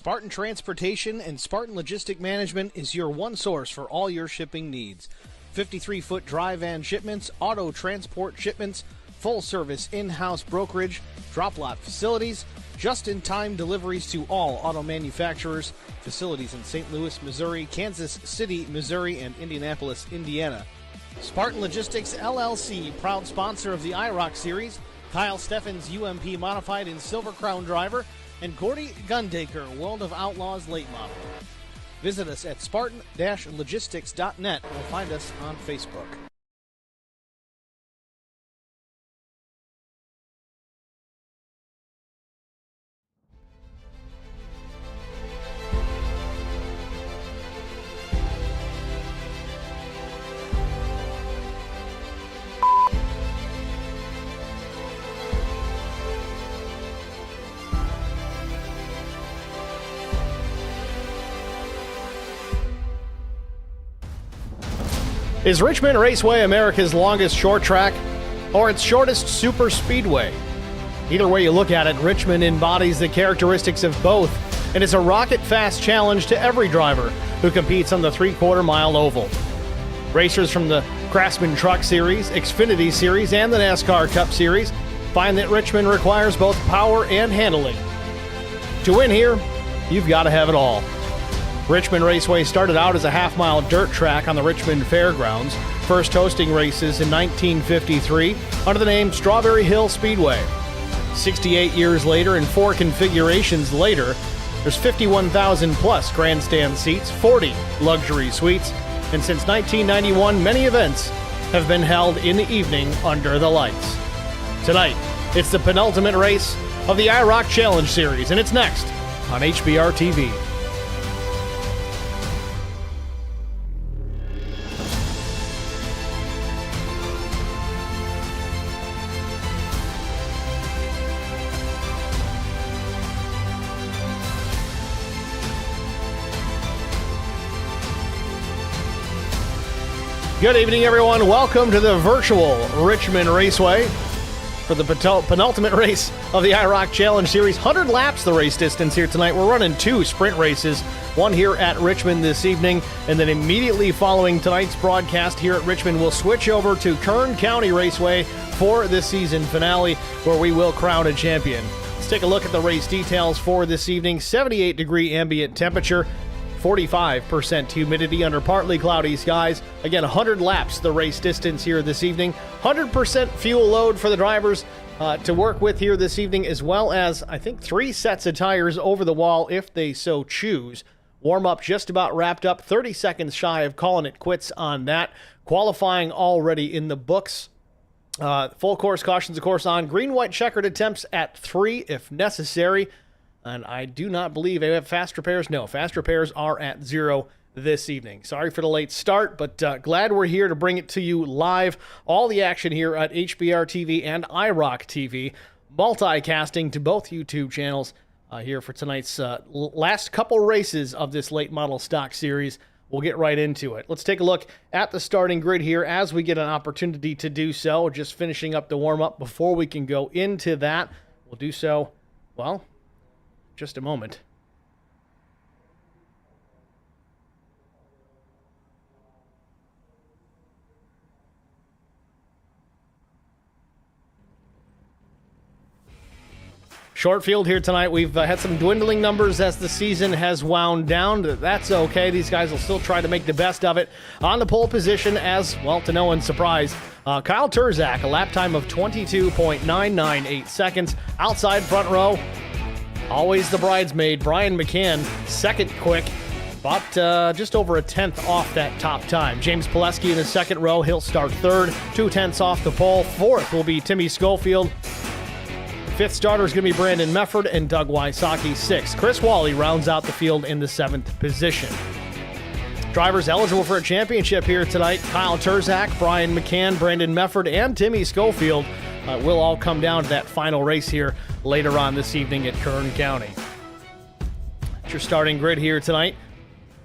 Spartan Transportation and Spartan Logistic Management is your one source for all your shipping needs. 53-foot dry van shipments, auto transport shipments, full-service in-house brokerage, drop-lot facilities, just-in-time deliveries to all auto manufacturers, facilities in St. Louis, Missouri, Kansas City, Missouri, and Indianapolis, Indiana. Spartan Logistics LLC, proud sponsor of the IROC Series, Kyle Steffens UMP Modified and Silver Crown Driver, and Gordy Gundaker, World of Outlaws Late Model. Visit us at spartan-logistics.net or find us on Facebook. Is Richmond Raceway America's longest short track or its shortest super speedway? Either way you look at it, Richmond embodies the characteristics of both, and is a rocket-fast challenge to every driver who competes on the three-quarter-mile oval. Racers from the Craftsman Truck Series, Xfinity Series, and the NASCAR Cup Series find that Richmond requires both power and handling. To win here, you've got to have it all. Richmond Raceway started out as a half-mile dirt track on the Richmond Fairgrounds, first hosting races in 1953 under the name Strawberry Hill Speedway. 68 years later and 4 configurations later, there's 51,000-plus grandstand seats, 40 luxury suites, and since 1991, many events have been held in the evening under the lights. Tonight, it's the penultimate race of the IROC Challenge Series, and it's next on HBR TV. Good evening, everyone. Welcome to the virtual Richmond Raceway for the penultimate race of the IROC Challenge Series. 100 laps the race distance here tonight. We're running 2 sprint races, one here at Richmond this evening, and then immediately following tonight's broadcast here at Richmond, we'll switch over to Kern County Raceway for the season finale, where we will crown a champion. Let's take a look at the race details for this evening. 78-degree ambient temperature, 45% humidity under partly cloudy skies. Again, 100 laps the race distance here this evening. 100% fuel load for the drivers to work with here this evening, as well as, I think, 3 sets of tires over the wall if they so choose. Warm-up just about wrapped up. 30 seconds shy of calling it quits on that. Qualifying already in the books. Full course cautions, of course, on. Green-white checkered attempts at 3 if necessary. And I do not believe they have fast repairs. No, fast repairs are at 0 this evening. Sorry for the late start, but glad we're here to bring it to you live. All the action here at HBR TV and IROC TV. Multicasting to both YouTube channels here for tonight's last couple races of this late model stock series. We'll get right into it. Let's take a look at the starting grid here as we get an opportunity to do so. Just finishing up the warm-up before we can go into that. We'll do so, well, just a moment. Short field here tonight. We've had some dwindling numbers as the season has wound down. That's okay. These guys will still try to make the best of it. On the pole position, as well, to no one's surprise, Kyle Turzak, a lap time of 22.998 seconds. Outside front row, always the bridesmaid, Brian McCann, second quick, about just over a tenth off that top time. James Pileski in the second row, he'll start third, 2/10 off the pole. Fourth will be Timmy Schofield. Fifth starter is going to be Brandon Mefford, and Doug Wysocki sixth. Chris Wally rounds out the field in the 7th position. Drivers eligible for a championship here tonight: Kyle Turzak, Brian McCann, Brandon Mefford, and Timmy Schofield will all come down to that final race here later on this evening at Kern County. It's your starting grid here tonight.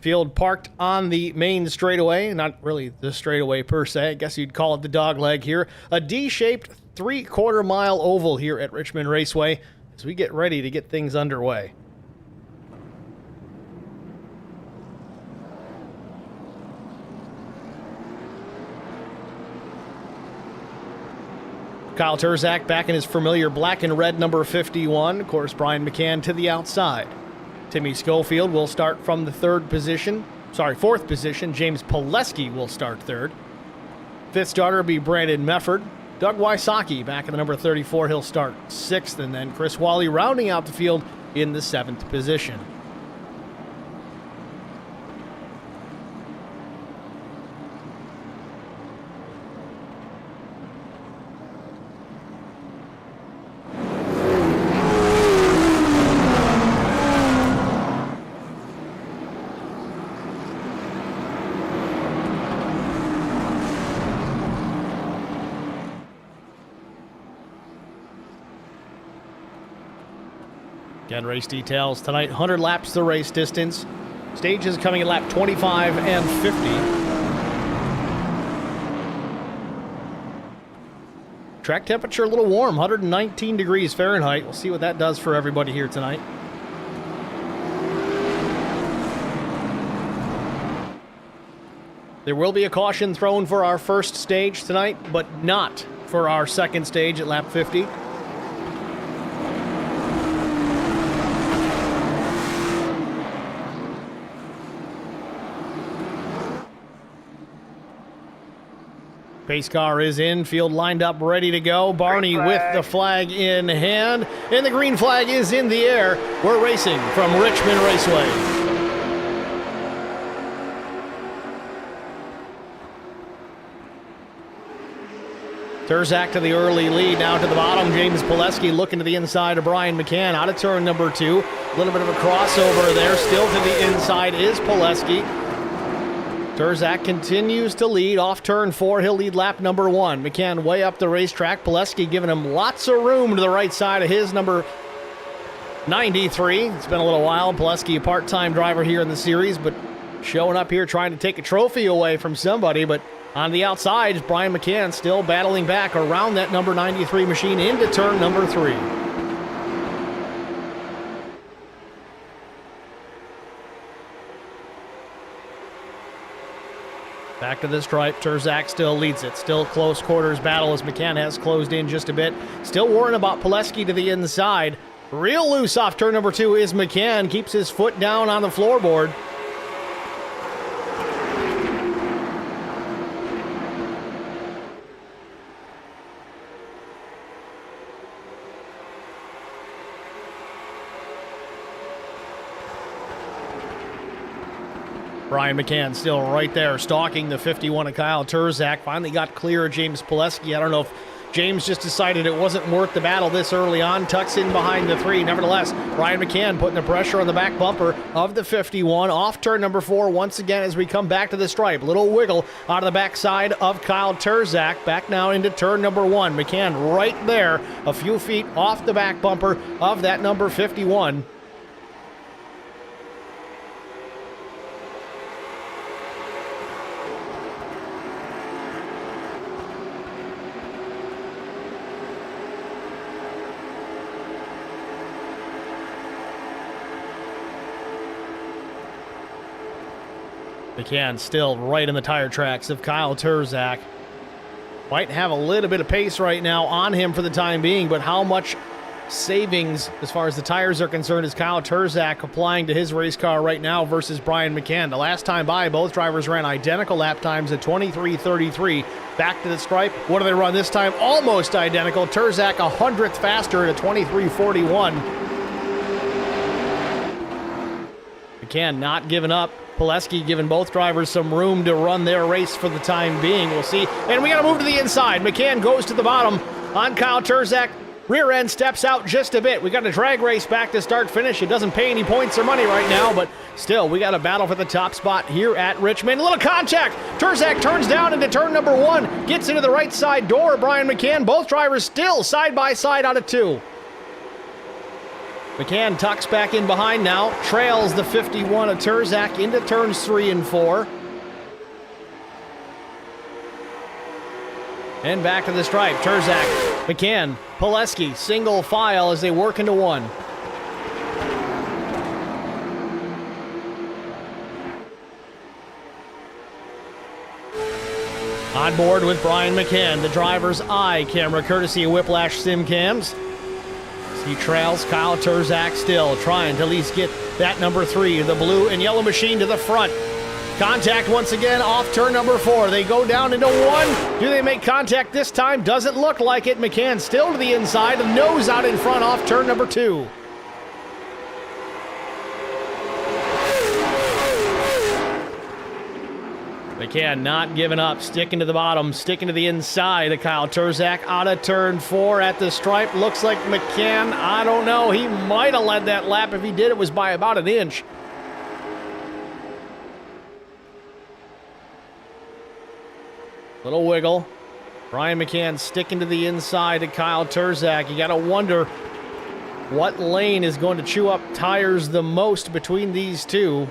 Field parked on the main straightaway, not really the straightaway per se. I guess you'd call it the dog leg here. A D-shaped 3/4 mile oval here at Richmond Raceway as we get ready to get things underway. Kyle Turzak back in his familiar black and red number 51. Of course, Brian McCann to the outside. Timmy Schofield will start from the fourth position. James Pileski will start third. Fifth starter will be Brandon Mefford. Doug Wysocki back in the number 34. He'll start sixth. And then Chris Wally rounding out the field in the seventh position. Again, race details tonight, 100 laps the race distance. Stages coming at lap 25 and 50. Track temperature a little warm, 119 degrees Fahrenheit. We'll see what that does for everybody here tonight. There will be a caution thrown for our first stage tonight, but not for our second stage at lap 50. Pace car is in, field lined up, ready to go. Barney with the flag in hand, and the green flag is in the air. We're racing from Richmond Raceway. Turzak to the early lead, now to the bottom. James Pileski looking to the inside of Brian McCann out of turn number 2. A little bit of a crossover there. Still to the inside is Pileski. Turzak continues to lead off turn 4. He'll lead lap number 1. McCann way up the racetrack. Pileski giving him lots of room to the right side of his number 93. It's been a little while. Pileski, a part-time driver here in the series, but showing up here trying to take a trophy away from somebody. But on the outside, Brian McCann still battling back around that number 93 machine into turn number 3. Back to the stripe. Turzak still leads it. Still close quarters battle as McCann has closed in just a bit. Still worrying about Pileski to the inside. Real loose off turn number 2 is McCann. Keeps his foot down on the floorboard. Brian McCann still right there, stalking the 51 of Kyle Turzak. Finally got clear of James Pileski. I don't know if James just decided it wasn't worth the battle this early on. Tucks in behind the 3. Nevertheless, Brian McCann putting the pressure on the back bumper of the 51. Off turn number 4 once again as we come back to the stripe. Little wiggle out of the backside of Kyle Turzak. Back now into turn number 1. McCann right there, a few feet off the back bumper of that number 51. McCann still right in the tire tracks of Kyle Turzak. Might have a little bit of pace right now on him for the time being, but how much savings as far as the tires are concerned is Kyle Turzak applying to his race car right now versus Brian McCann? The last time by, both drivers ran identical lap times at 23:33. Back to the stripe. What do they run this time? Almost identical. Turzak a 100th faster at a 23:41. McCann not giving up. Pileski giving both drivers some room to run their race for the time being. We'll see. And we got to move to the inside. McCann goes to the bottom on Kyle Turzak. Rear end steps out just a bit. We got a drag race back to start finish. It doesn't pay any points or money right now, but still, we got a battle for the top spot here at Richmond. A little contact. Turzak turns down into turn number 1. Gets into the right side door. Brian McCann, both drivers still side by side out of 2. McCann tucks back in behind now, trails the 51 of Turzak into turns 3 and 4. And back to the stripe. Turzak, McCann, Pileski, single file as they work into 1. On board with Brian McCann, the driver's eye camera courtesy of Whiplash Sim Cams. He trails Kyle Turzak still, trying to at least get that number 3, the blue and yellow machine, to the front. Contact once again off turn number 4. They go down into 1. Do they make contact this time? Doesn't look like it. McCann still to the inside, the nose out in front off turn number 2. McCann not giving up, sticking to the bottom, sticking to the inside of Kyle Turzak. Out of turn 4 at the stripe. Looks like McCann, I don't know, he might have led that lap. If he did, it was by about an inch. Little wiggle. Brian McCann sticking to the inside of Kyle Turzak. You got to wonder what lane is going to chew up tires the most between these two.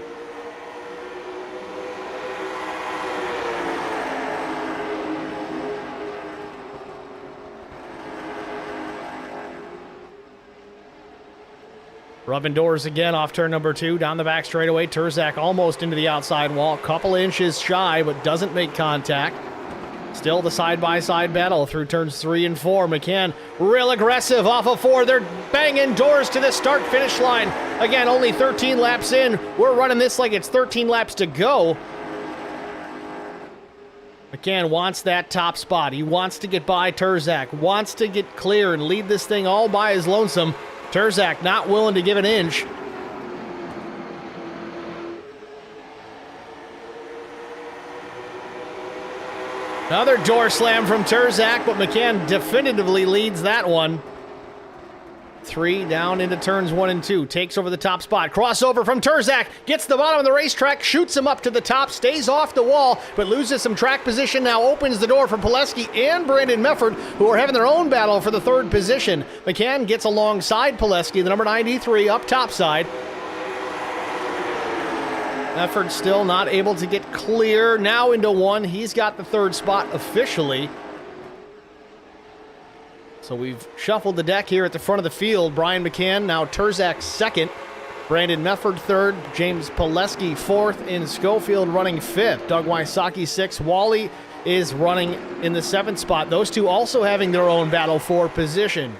Rubbing doors again off turn number 2, down the back straightaway. Turzak almost into the outside wall, couple inches shy, but doesn't make contact. Still the side-by-side battle through turns 3 and 4. McCann real aggressive off of 4. They're banging doors to the start-finish line. Again, only 13 laps in. We're running this like it's 13 laps to go. McCann wants that top spot. He wants to get by Turzak, wants to get clear and lead this thing all by his lonesome. Turzak not willing to give an inch. Another door slam from Turzak, but McCann definitively leads that one. 3 down into turns 1 and 2. Takes over the top spot. Crossover from Turzak. Gets the bottom of the racetrack. Shoots him up to the top. Stays off the wall, but loses some track position. Now opens the door for Pileski and Brandon Mefford, who are having their own battle for the 3rd position. McCann gets alongside Pileski, the number 93, up top side. Mefford still not able to get clear. Now into 1. He's got the 3rd spot officially. So we've shuffled the deck here at the front of the field. Brian McCann, now Turzak 2nd. Brandon Mefford 3rd. James Pileski 4th. And Schofield running 5th. Doug Wysocki 6th. Wally is running in the 7th spot. Those two also having their own battle for position.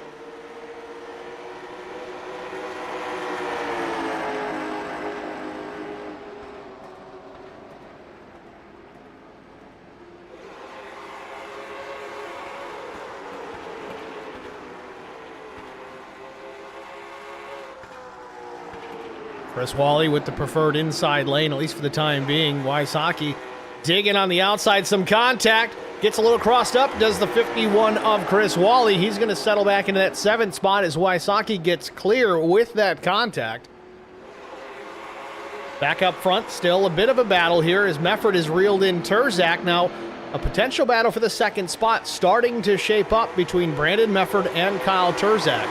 Chris Wally with the preferred inside lane, at least for the time being. Wysocki digging on the outside, some contact. Gets a little crossed up, does the 51 of Chris Wally. He's going to settle back into that 7th spot as Wysocki gets clear with that contact. Back up front, still a bit of a battle here as Mefford is reeled in Turzak. Now, a potential battle for the 2nd spot starting to shape up between Brandon Mefford and Kyle Turzak.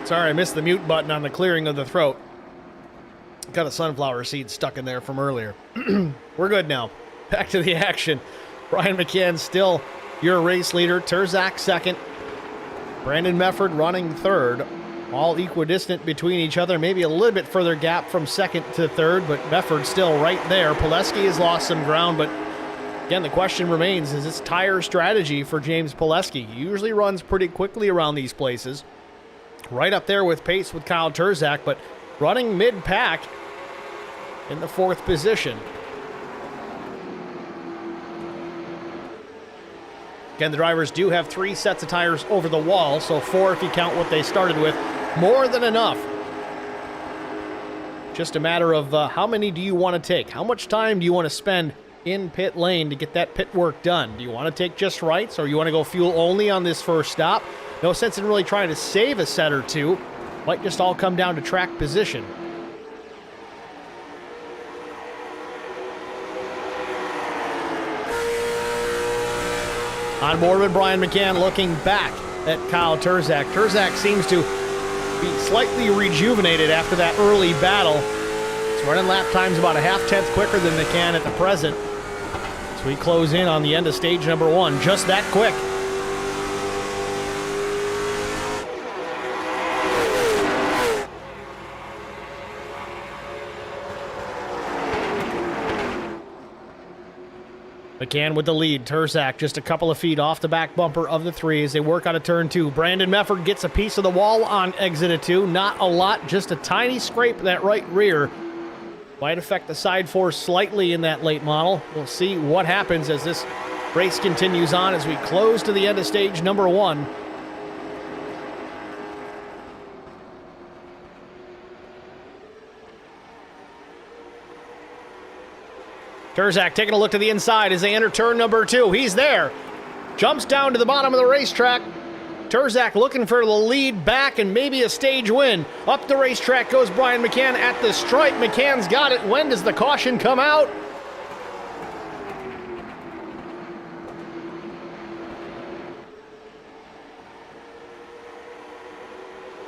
Sorry, I missed the mute button on the clearing of the throat. Got a sunflower seed stuck in there from earlier. We're good now. Back to the action. Brian McCann still your race leader. Turzak 2nd. Brandon Mefford running 3rd. All equidistant between each other. Maybe a little bit further gap from 2nd to 3rd, but Mefford still right there. Pileski has lost some ground, but again, the question remains, is this tire strategy for James Pileski? He usually runs pretty quickly around these places. Right up there with pace with Kyle Turzak, but running mid-pack in the 4th position. Again, the drivers do have 3 sets of tires over the wall, so 4 if you count what they started with. More than enough. Just a matter of how many do you want to take? How much time do you want to spend in pit lane to get that pit work done? Do you want to take just rights, or you want to go fuel only on this first stop? No sense in really trying to save a set or two. Might just all come down to track position. On board with Brian McCann looking back at Kyle Turzak. Turzak seems to be slightly rejuvenated after that early battle. He's running lap times about a half-tenth quicker than McCann at the present. So we close in on the end of stage number 1, just that quick. McCann with the lead. Turzak just a couple of feet off the back bumper of the 3 as they work out of turn 2. Brandon Mefford gets a piece of the wall on exit of 2. Not a lot, just a tiny scrape that right rear. Might affect the side force slightly in that late model. We'll see what happens as this race continues on as we close to the end of stage number 1. Turzak taking a look to the inside as they enter turn number 2. He's there. Jumps down to the bottom of the racetrack. Turzak looking for the lead back and maybe a stage win. Up the racetrack goes Brian McCann at the stripe. McCann's got it. When does the caution come out?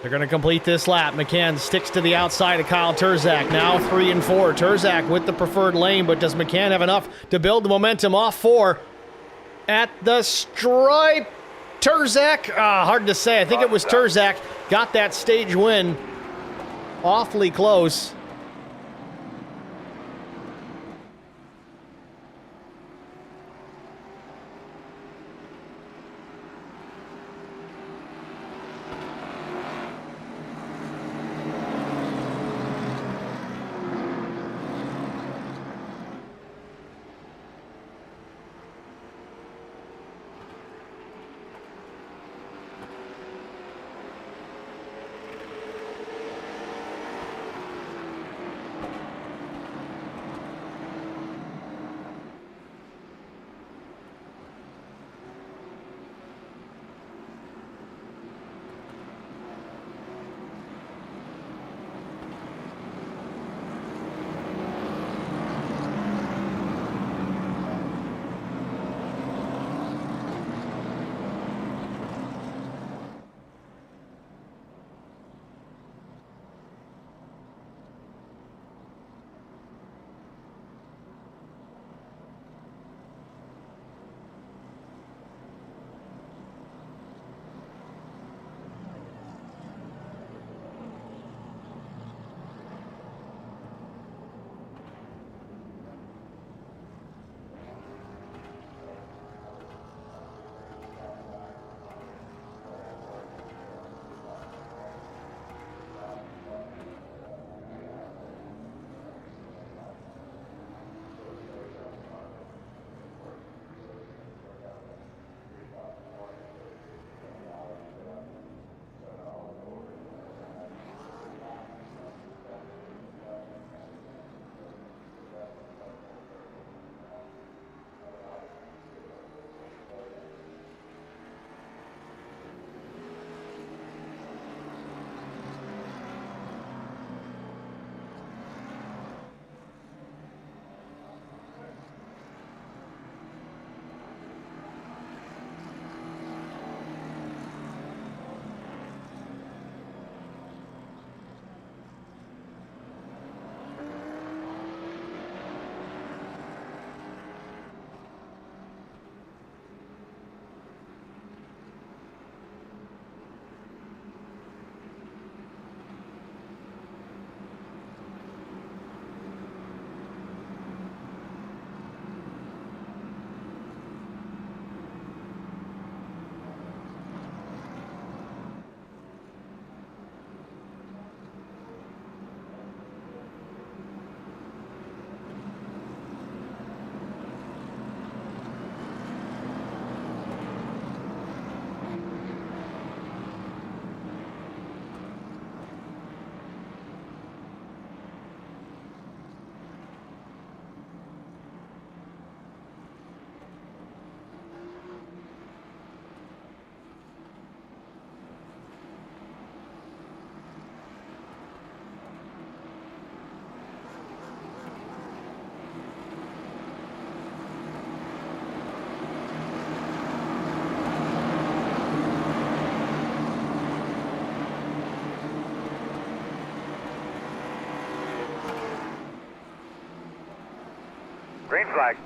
They're going to complete this lap. McCann sticks to the outside of Kyle Turzak. Now 3 and 4. Turzak with the preferred lane, but does McCann have enough to build the momentum off 4? At the stripe, Turzak, hard to say. I think it was Turzak. Got that stage win. Awfully close. Green flag.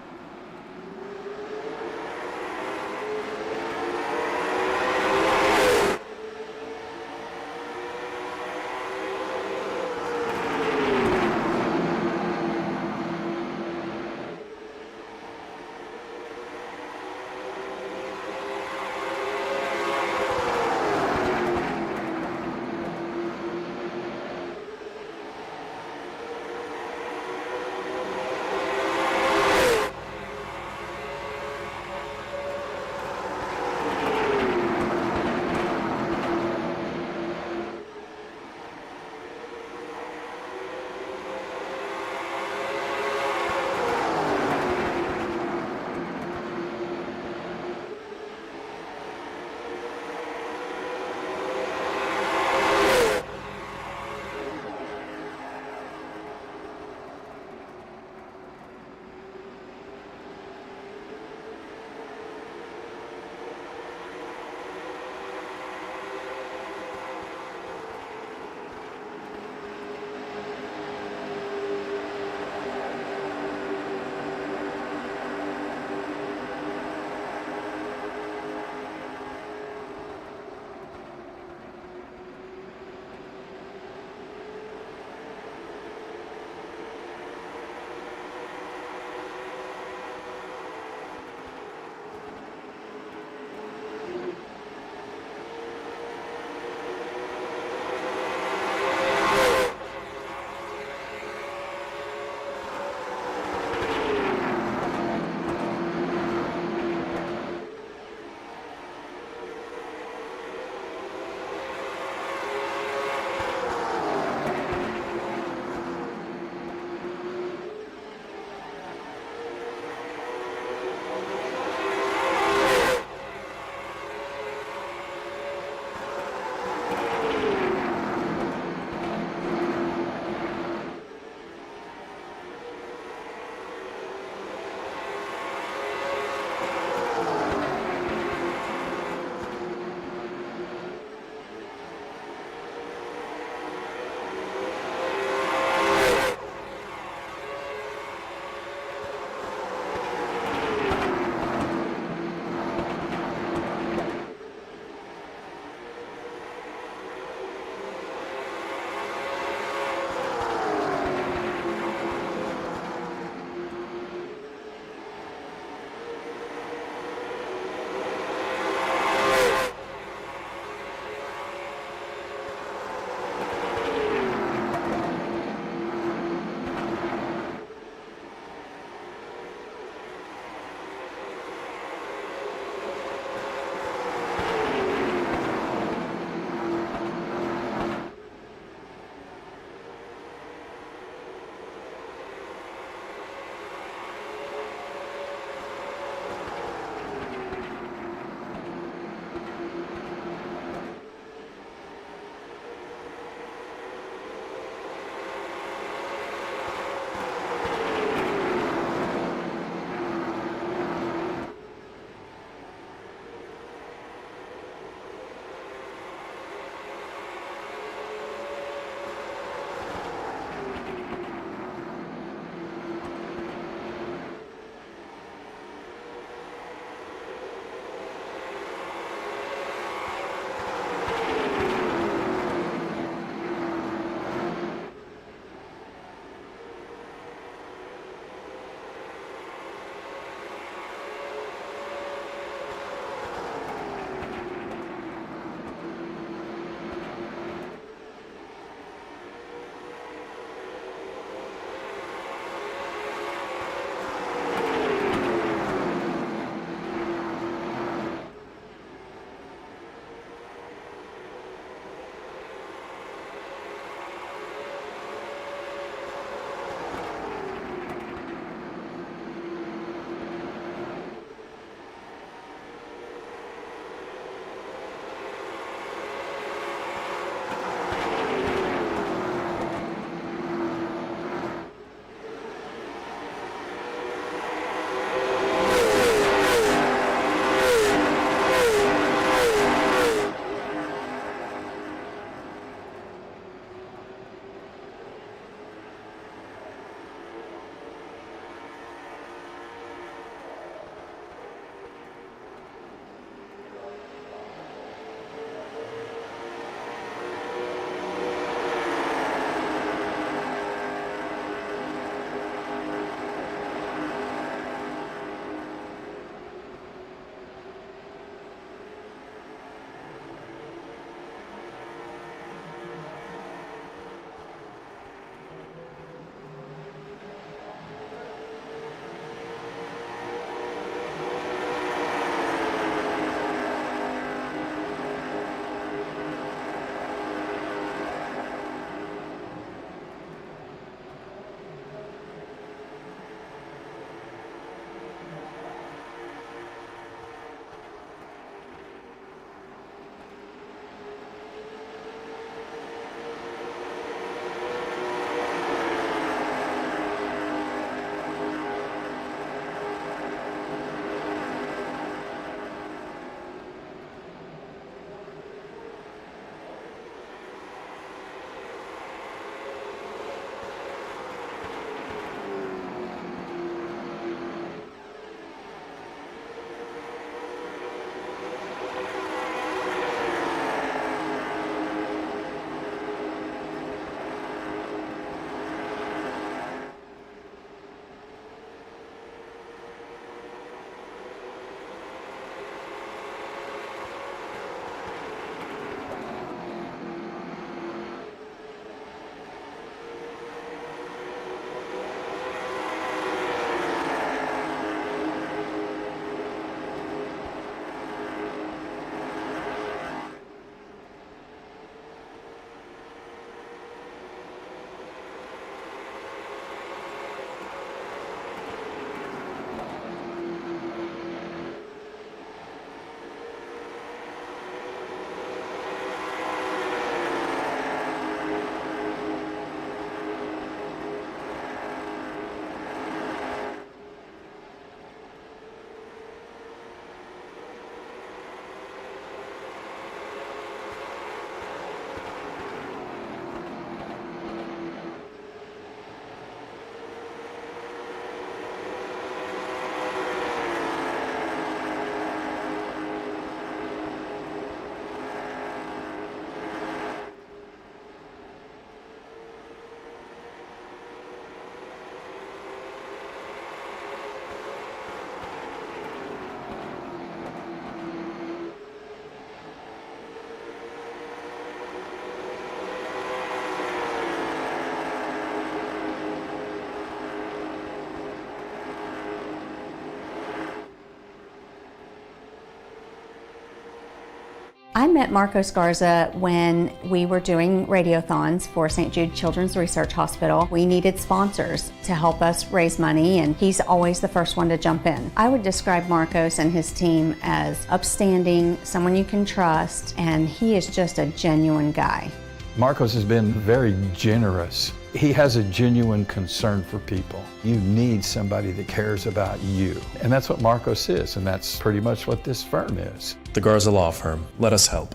I met Marco Scarza when we were doing radiothons for St. Jude Children's Research Hospital. We needed sponsors to help us raise money, and he's always the first one to jump in. I would describe Marcos and his team as upstanding, someone you can trust, and he is just a genuine guy. Marcos has been very generous. He has a genuine concern for people. You need somebody that cares about you. And that's what Marcos is, and that's pretty much what this firm is. The Garza Law Firm. Let us help.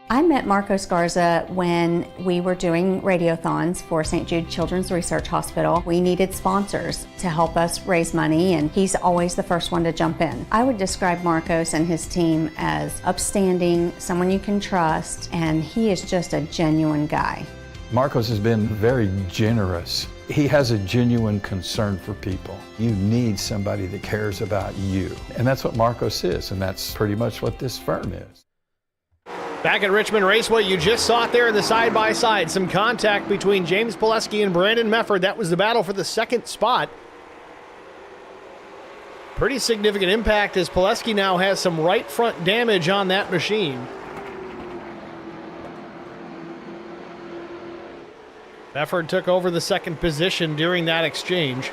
I met Marco Scarza when we were doing radiothons for St. Jude Children's Research Hospital. We needed sponsors to help us raise money, and he's always the first one to jump in. I would describe Marcos and his team as upstanding, someone you can trust, and he is just a genuine guy. Marcos has been very generous. He has a genuine concern for people. You need somebody that cares about you. And that's what Marcos is, and that's pretty much what this firm is. Back at Richmond Raceway, you just saw it there in the side-by-side. Some contact between James Pileski and Brandon Mefford. That was the battle for the second spot. Pretty significant impact as Pileski now has some right front damage on that machine. Mefford took over the second position during that exchange.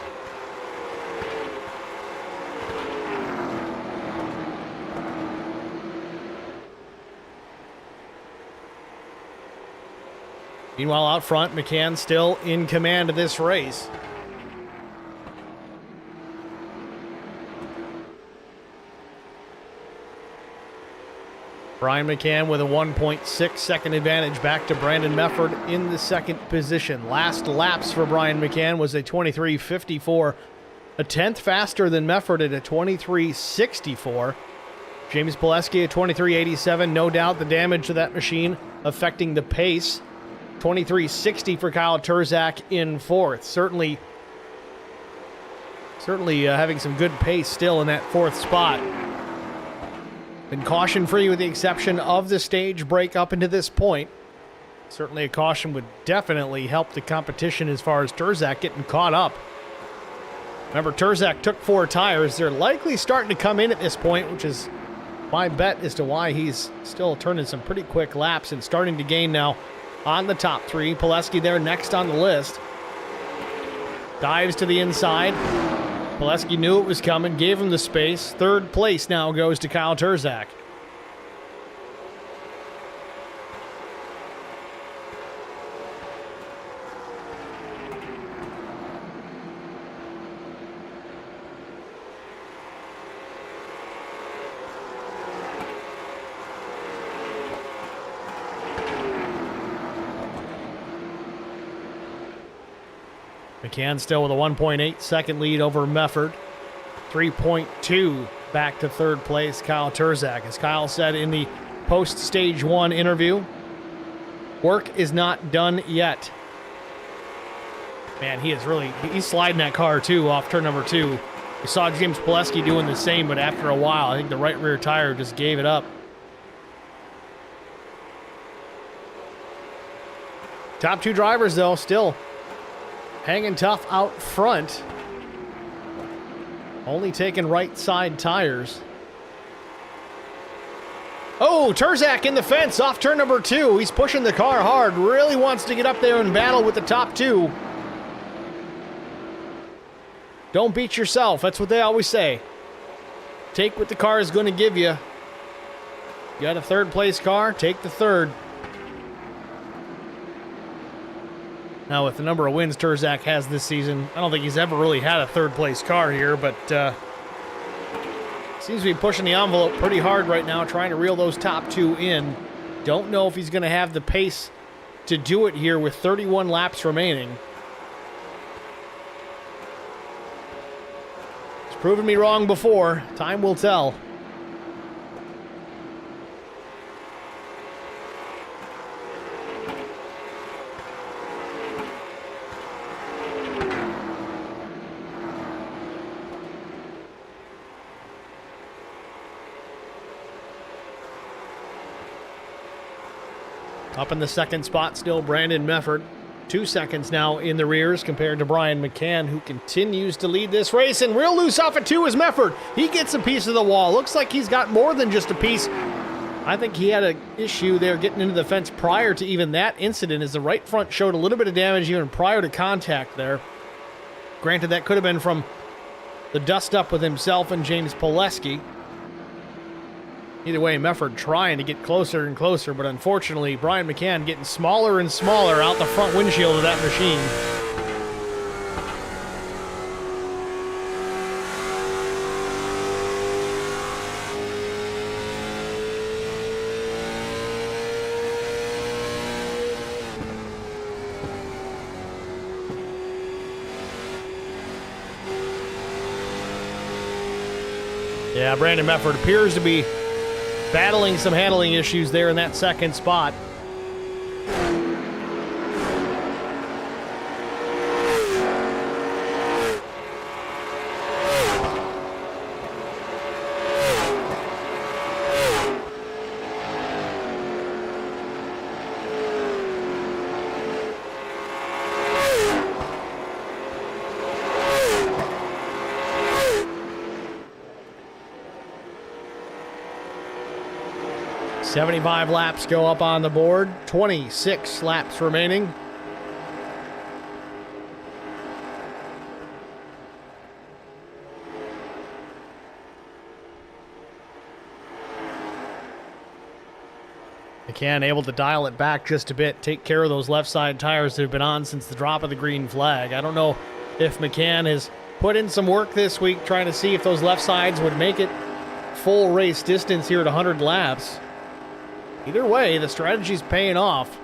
Meanwhile, out front, McCann still in command of this race. Brian McCann with a 1.6 second advantage back to Brandon Mefford in the second position. Last laps for Brian McCann was a 23:54, a tenth faster than Mefford at a 23:64. James Pileski at 23.87. No doubt the damage to that machine affecting the pace. 23.60 for Kyle Turzak in fourth. Certainly having some good pace still in that fourth spot. Been caution-free with the exception of the stage break up into this point. Certainly a caution would definitely help the competition as far as Turzak getting caught up. Remember, Turzak took 4 tires. They're likely starting to come in at this point, which is my bet as to why he's still turning some pretty quick laps and starting to gain now on the top 3. Pileski there next on the list. Dives to the inside. Pileski knew it was coming, gave him the space. Third place now goes to Kyle Turzak. McCann still with a 1.8 second lead over Mefford. 3.2 back to third place, Kyle Turzak. As Kyle said in the post-stage 1 interview, work is not done yet. Man, he's sliding that car too off turn number 2. We saw James Pileski doing the same, but after a while, I think the right rear tire just gave it up. Top 2 drivers, though, still hanging tough out front. Only taking right side tires. Oh, Turzak in the fence off turn number 2. He's pushing the car hard. Really wants to get up there and battle with the top 2. Don't beat yourself. That's what they always say. Take what the car is going to give you. You got a third place car, take the third. Now, with the number of wins Turzak has this season, I don't think he's ever really had a third-place car here, but seems to be pushing the envelope pretty hard right now, trying to reel those top 2 in. Don't know if he's going to have the pace to do it here with 31 laps remaining. He's proven me wrong before. Time will tell. Up in the second spot still, Brandon Mefford. 2 seconds now in the rears compared to Brian McCann, who continues to lead this race. And real loose off at 2 is Mefford. He gets a piece of the wall. Looks like he's got more than just a piece. I think he had an issue there getting into the fence prior to even that incident, as the right front showed a little bit of damage even prior to contact there. Granted, that could have been from the dust-up with himself and James Pileski. Either way, Mefford trying to get closer and closer, but unfortunately, Brian McCann getting smaller and smaller out the front windshield of that machine. Yeah, Brandon Mefford appears to be battling some handling issues there in that second spot. "75 laps go up on the board, 26 laps remaining. McCann able to dial it back just a bit, take care of those left side tires that have been on since the drop of the green flag. I don't know if McCann has put in some work this week trying to see if those left sides would make it full race distance here at 100 laps. Either way, the strategy's paying off.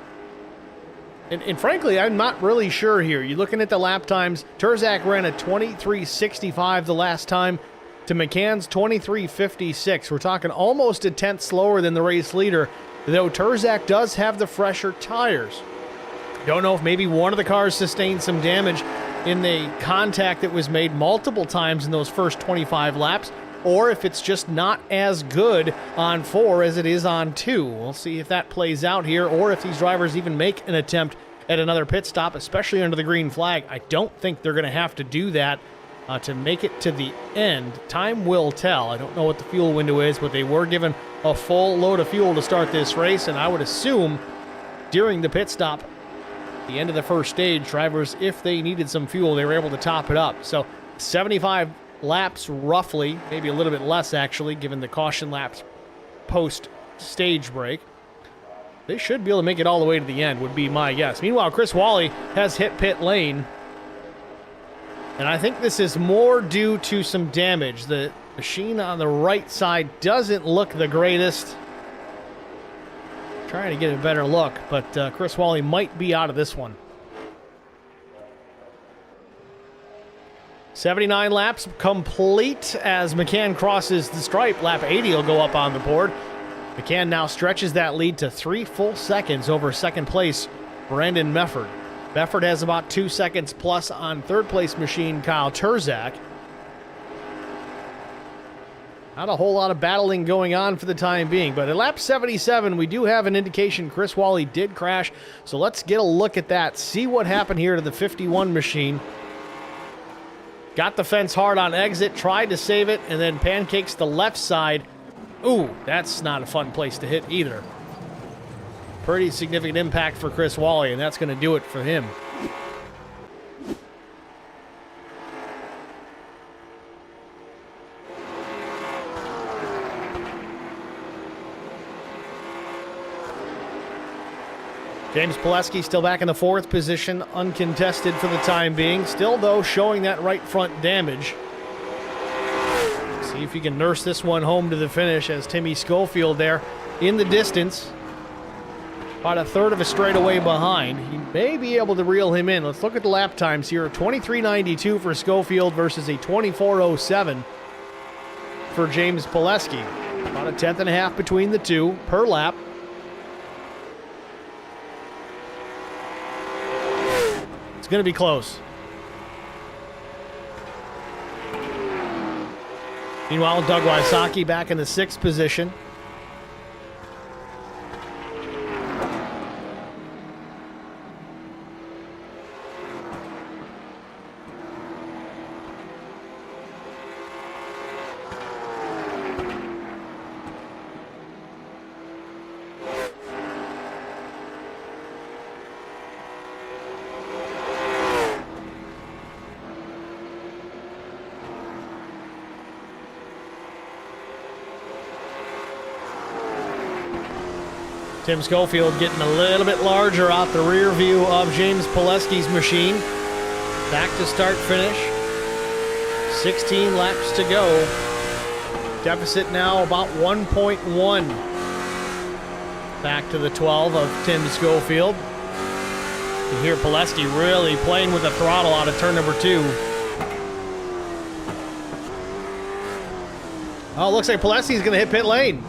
And frankly, I'm not really sure here. You're looking at the lap times. Turzak ran a 23.65 the last time. to McCann's 23:56. We're talking almost a tenth slower than the race leader, though Turzak does have the fresher tires. Don't know if maybe one of the cars sustained some damage in the contact that was made multiple times in those first 25 laps, or if it's just not as good on 4 as it is on 2. We'll see if that plays out here, or if these drivers even make an attempt at another pit stop, especially under the green flag. I don't think they're going to have to do that to make it to the end. Time will tell. I don't know what the fuel window is, but they were given a full load of fuel to start this race, and I would assume during the pit stop, the end of the first stage, drivers, if they needed some fuel, they were able to top it up. So 75 laps roughly, maybe a little bit less actually, given the caution laps post-stage break. They should be able to make it all the way to the end, would be my guess. Meanwhile, Chris Wally has hit pit lane, and I think this is more due to some damage. The machine on the right side doesn't look the greatest. Trying to get a better look, but Chris Wally might be out of this one. 79 laps complete as McCann crosses the stripe. Lap 80 will go up on the board. McCann now stretches that lead to 3 full seconds over second place, Brandon Mefford. Mefford has about 2 seconds plus on third place machine Kyle Turzak. Not a whole lot of battling going on for the time being, but at lap 77, we do have an indication Chris Wally did crash, so let's get a look at that, see what happened here to the 51 machine. Got the fence hard on exit, tried to save it, and then pancakes the left side. Ooh, that's not a fun place to hit either. Pretty significant impact for Chris Wally, and that's going to do it for him. James Pileski still back in the 4th position, uncontested for the time being. Still, though, showing that right front damage. See if he can nurse this one home to the finish as Timmy Schofield there in the distance. About a third of a straightaway behind. He may be able to reel him in. Let's look at the lap times here. 23:92 for Schofield versus a 24:07 for James Pileski. About a tenth and a half between the two per lap. It's going to be close. Meanwhile, Doug Wysocki back in the 6th position. Tim Schofield getting a little bit larger out the rear view of James Pileski's machine. Back to start finish. 16 laps to go. Deficit now about 1.1. Back to the 12 of Tim Schofield. You hear Pileski really playing with the throttle out of turn number 2. Oh, looks like Pileski's going to hit pit lane.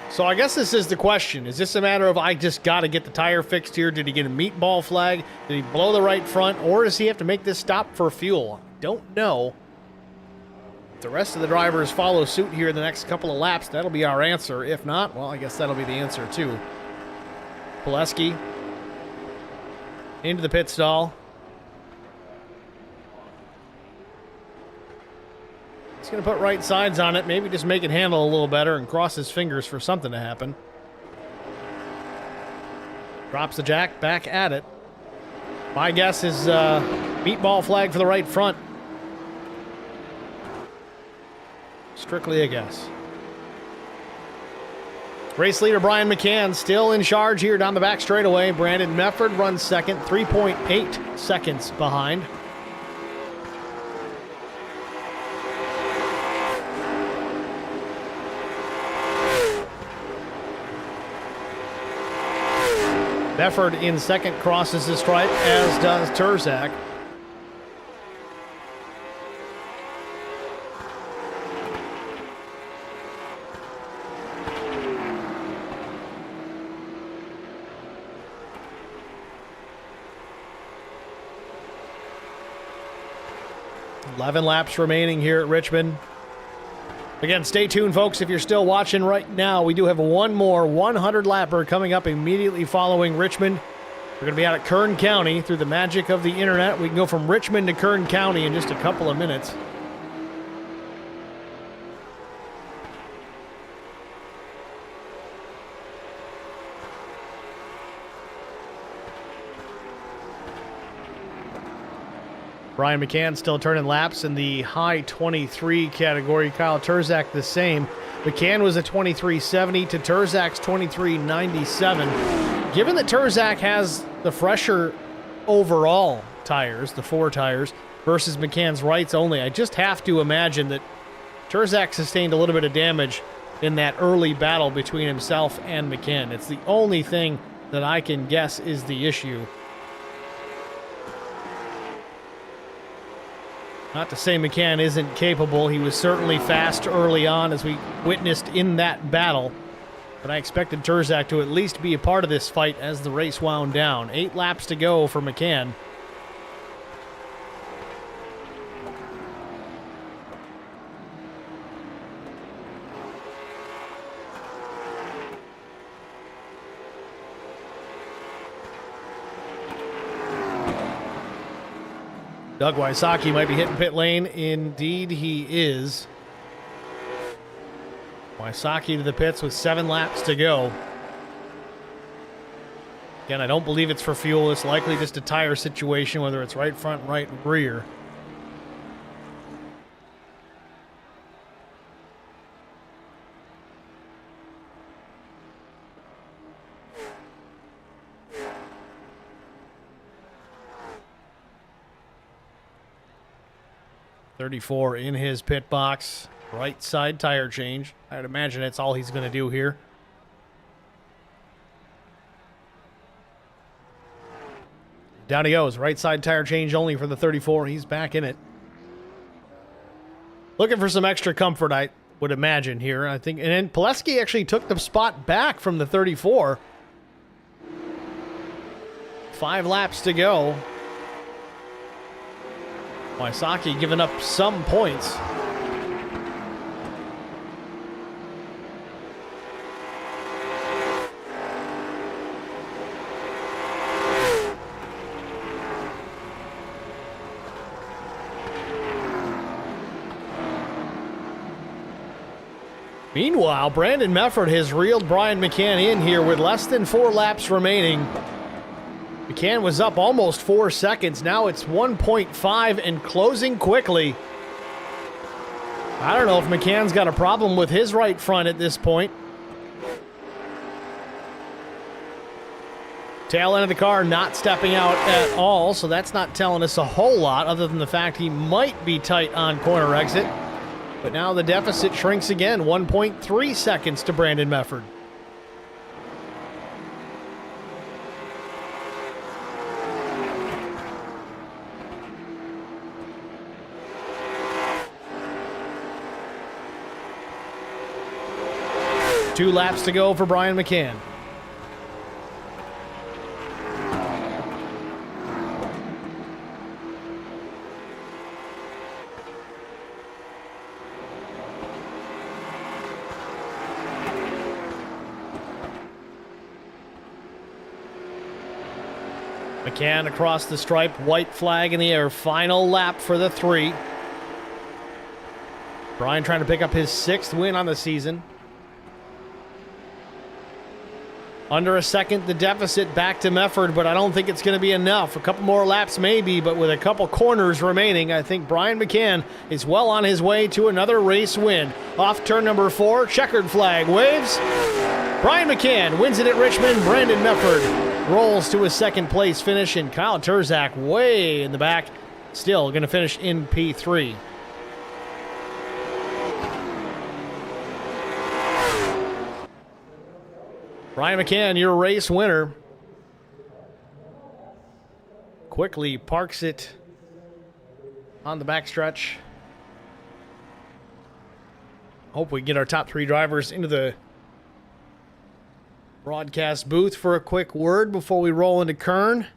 So I guess this is the question. Is this a matter of I just got to get the tire fixed here? Did he get a meatball flag? Did he blow the right front? Or does he have to make this stop for fuel? Don't know. If the rest of the drivers follow suit here in the next couple of laps, that'll be our answer. If not, well, I guess that'll be the answer too. Pileski into the pit stall. He's going to put right sides on it, maybe just make it handle a little better and cross his fingers for something to happen. Drops the jack, back at it. My guess is meatball flag for the right front. Strictly a guess. Race leader Brian McCann still in charge here down the back straightaway. Brandon Mefford runs second, 3.8 seconds behind. Mefford in second crosses the stripe, as does Turzak. 11 laps remaining here at Richmond. Again, stay tuned, folks. If you're still watching right now, we do have one more 100-lapper coming up immediately following Richmond. We're going to be out at Kern County through the magic of the internet. We can go from Richmond to Kern County in just a couple of minutes. Brian McCann still turning laps in the high 23 category. Kyle Terzak the same. McCann was a 23.70 to Terzak's 23.97. Given that Terzak has the fresher overall tires, the 4 tires, versus McCann's rights only, I just have to imagine that Terzak sustained a little bit of damage in that early battle between himself and McCann. It's the only thing that I can guess is the issue. Not to say McCann isn't capable. He was certainly fast early on, as we witnessed in that battle. But I expected Terzak to at least be a part of this fight as the race wound down. 8 laps to go for McCann. Doug Wysocki might be hitting pit lane. Indeed, he is. Wysocki to the pits with 7 laps to go. Again, I don't believe it's for fuel. It's likely just a tire situation, whether it's right front, right rear. .34 in his pit box. Right side tire change. I'd imagine that's all he's going to do here. Down he goes. Right side tire change only for the 34. He's back in it. Looking for some extra comfort, I would imagine here. I think, and then Pileski actually took the spot back from the 34. 5 laps to go. Wysocki giving up some points. Meanwhile, Brandon Mefford has reeled Brian McCann in here with less than 4 laps remaining. McCann was up almost 4 seconds. Now it's 1.5 and closing quickly. I don't know if McCann's got a problem with his right front at this point. Tail end of the car not stepping out at all, so that's not telling us a whole lot other than the fact he might be tight on corner exit. But now the deficit shrinks again, 1.3 seconds to Brandon Mefford. Two laps to go for Brian McCann. McCann across the stripe, white flag in the air. Final lap for the 3. Brian trying to pick up his 6th win on the season. Under a second, the deficit back to Mefford, but I don't think it's going to be enough. A couple more laps maybe, but with a couple corners remaining, I think Brian McCann is well on his way to another race win. Off turn number 4, checkered flag waves. Brian McCann wins it at Richmond. Brandon Mefford rolls to a 2nd place finish, and Kyle Terzak way in the back, still going to finish in P3. Brian McCann, your race winner. Quickly parks it on the backstretch. Hope we get our top 3 drivers into the broadcast booth for a quick word before we roll into Kern.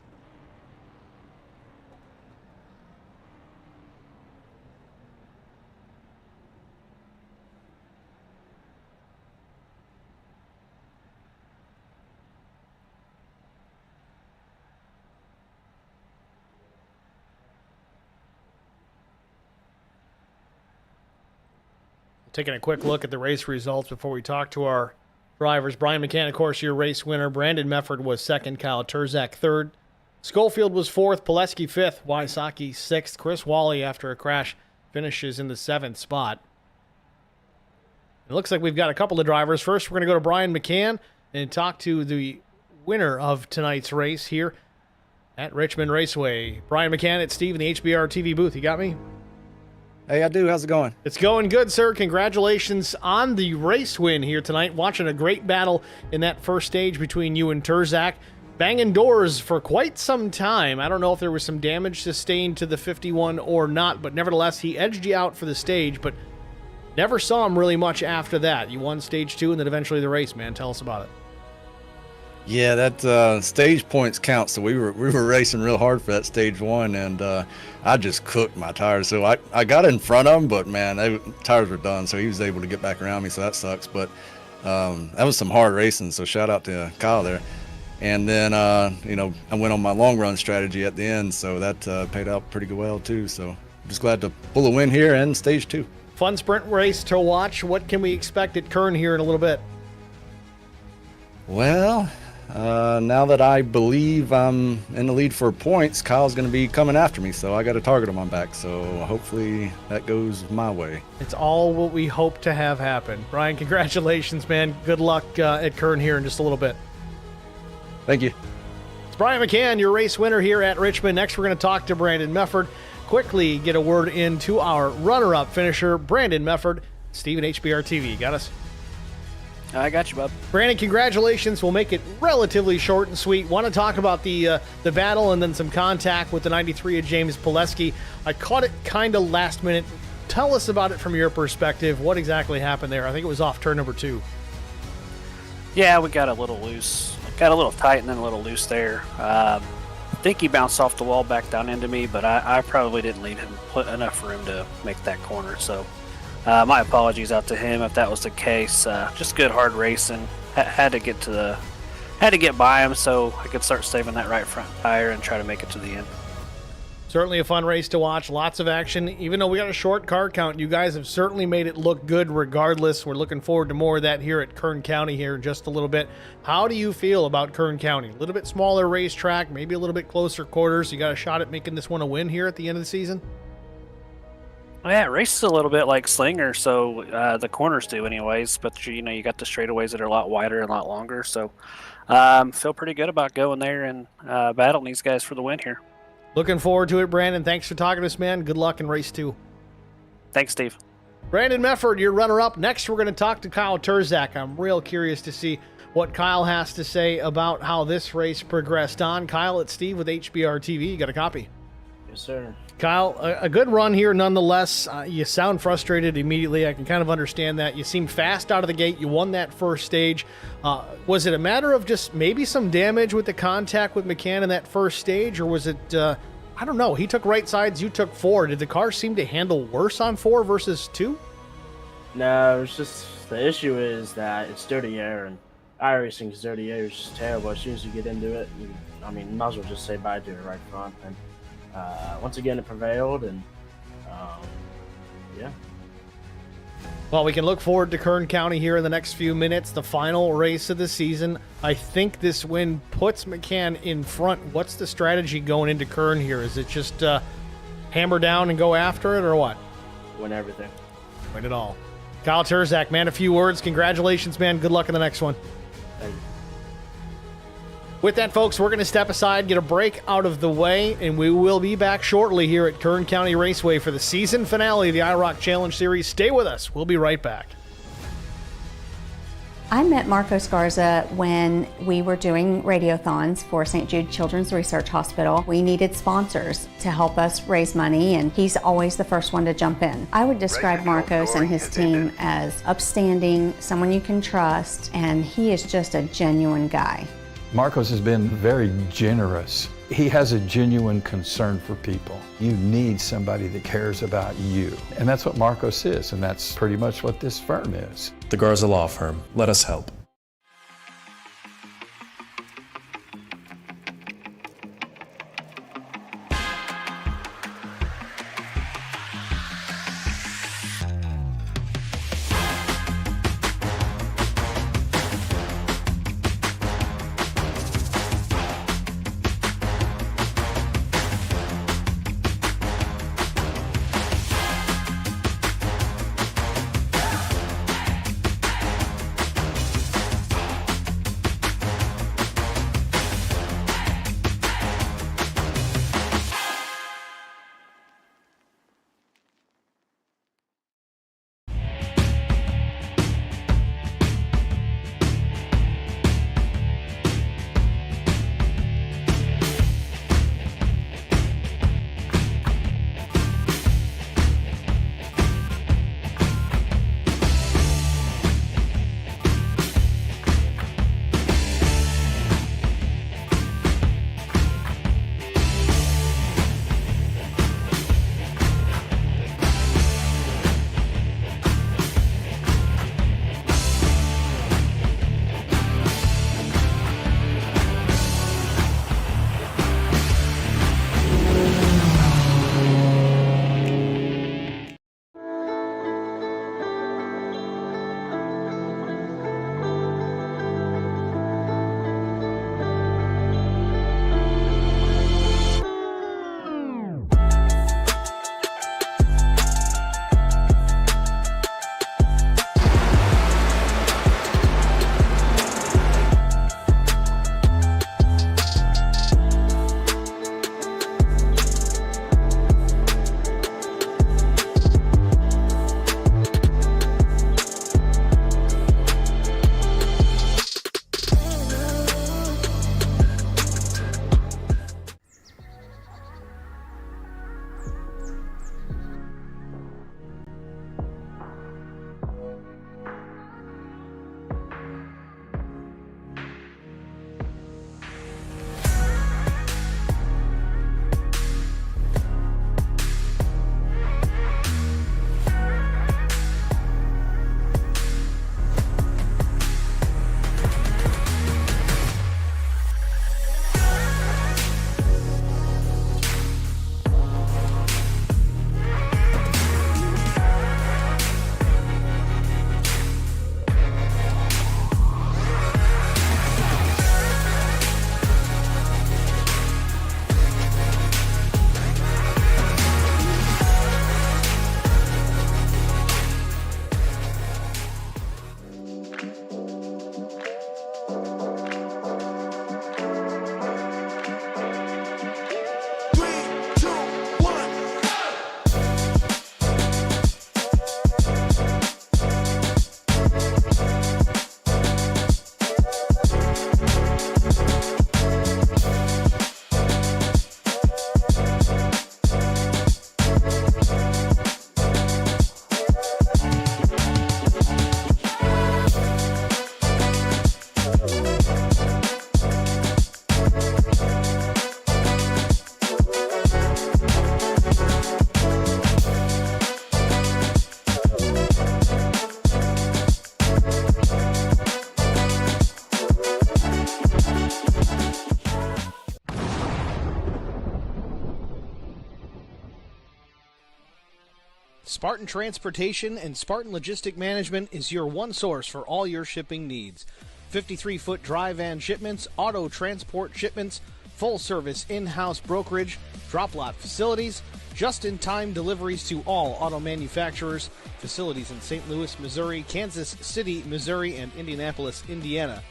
Taking a quick look at the race results before we talk to our drivers. Brian McCann, of course, your race winner. Brandon Mefford was second. Kyle Turzak third. Schofield was fourth. Pileski fifth. Wysocki sixth. Chris Wally, after a crash, finishes in the seventh spot. It looks like we've got a couple of drivers. First, we're going to go to Brian McCann and talk to the winner of tonight's race here at Richmond Raceway. Brian McCann, it's Steve in the HBR TV booth. You got me? Hey, I do. How's it going? It's going good, sir. Congratulations on the race win here tonight. Watching a great battle in that first stage between you and Turzak. Banging doors for quite some time. I don't know if there was some damage sustained to the 51 or not, but nevertheless, he edged you out for the stage, but never saw him really much after that. You won stage 2 and then eventually the race, man. Tell us about it. Yeah, that stage points count. So we were racing real hard for that stage 1, and I just cooked my tires. So I got in front of him, but man, tires were done. So he was able to get back around me. So that sucks. But that was some hard racing. So shout out to Kyle there. And then I went on my long run strategy at the end. So that paid out pretty well too. So I'm just glad to pull a win here and stage 2. Fun sprint race to watch. What can we expect at Kern here in a little bit? Well, now that I believe I'm in the lead for points, Kyle's going to be coming after me, so I got a target on my back. So hopefully that goes my way. It's all what we hope to have happen. Brian, congratulations, man. Good luck at Kern here in just a little bit. Thank you. It's Brian McCann, your race winner here at Richmond. Next, we're going to talk to Brandon Mefford. Quickly get a word into our runner-up finisher, Brandon Mefford. Steven, HBR TV. Got us? I got you, bub. Brandon, congratulations. We'll make it relatively short and sweet. Want to talk about the battle and then some contact with the 93 of James Pileski. I caught it kind of last minute. Tell us about it from your perspective. What exactly happened there? I think it was off turn number 2. Yeah, we got a little loose. Got a little tight and then a little loose there. I think he bounced off the wall back down into me, but I probably didn't leave him enough room to make that corner. So my apologies out to him if that was the case. Just good hard racing. Had to get by him so I could start saving that right front tire and try to make it to the end. Certainly a fun race to watch. Lots of action. Even though we got a short car count, you guys have certainly made it look good regardless. We're looking forward to more of that here at Kern County here in just a little bit. How do you feel about Kern County? A little bit smaller racetrack, maybe a little bit closer quarters. You got a shot at making this one a win here at the end of the season? Well, yeah, it races a little bit like Slinger, so the corners do anyways. But you got the straightaways that are a lot wider and a lot longer. So feel pretty good about going there and battling these guys for the win here. Looking forward to it, Brandon. Thanks for talking to us, man. Good luck in race 2. Thanks, Steve. Brandon Mefford, your runner-up. Next, we're going to talk to Kyle Turzak. I'm real curious to see what Kyle has to say about how this race progressed on. Kyle, it's Steve with HBR TV. You got a copy? Yes, sir. Kyle, a good run here nonetheless. You sound frustrated immediately. I can kind of understand that. You seemed fast out of the gate. You won that first stage. Was it a matter of just maybe some damage with the contact with McCann in that first stage, or was it, I don't know, he took right sides, you took 4. Did the car seem to handle worse on 4 versus 2? No, it's just the issue is that it's dirty air, and iRacing's dirty air is just terrible. As soon as you get into it, you might as well just say bye to the right front. And once again, it prevailed, and yeah. Well, we can look forward to Kern County here in the next few minutes, the final race of the season. I think this win puts McCann in front. What's the strategy going into Kern here? Is it just hammer down and go after it, or what? Win everything. Win it all. Kyle Turzak, man, a few words. Congratulations, man. Good luck in the next one. Thank you. With that, folks, we're going to step aside, get a break out of the way, and we will be back shortly here at Kern County Raceway for the season finale of the IROC Challenge Series. Stay with us. We'll be right back. I met Marco Scarza when we were doing radiothons for St. Jude Children's Research Hospital. We needed sponsors to help us raise money, and he's always the first one to jump in. I would describe Marcos and his team as upstanding, someone you can trust, and he is just a genuine guy. Marcos has been very generous. He has a genuine concern for people. You need somebody that cares about you. And that's what Marcos is, and that's pretty much what this firm is. The Garza Law Firm. Let us help. Spartan Transportation and Spartan Logistic Management is your one source for all your shipping needs. 53-foot dry van shipments, auto transport shipments, full-service in-house brokerage, drop-lot facilities, just-in-time deliveries to all auto manufacturers, facilities in St. Louis, Missouri, Kansas City, Missouri, and Indianapolis, Indiana.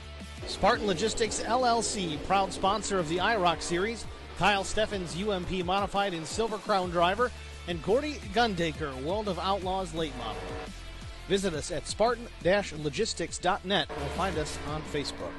Spartan Logistics LLC, proud sponsor of the IROC Series, Kyle Steffens UMP Modified and Silver Crown Driver, and Gordy Gundaker, World of Outlaws Late Model. Visit us at spartan-logistics.net or find us on Facebook.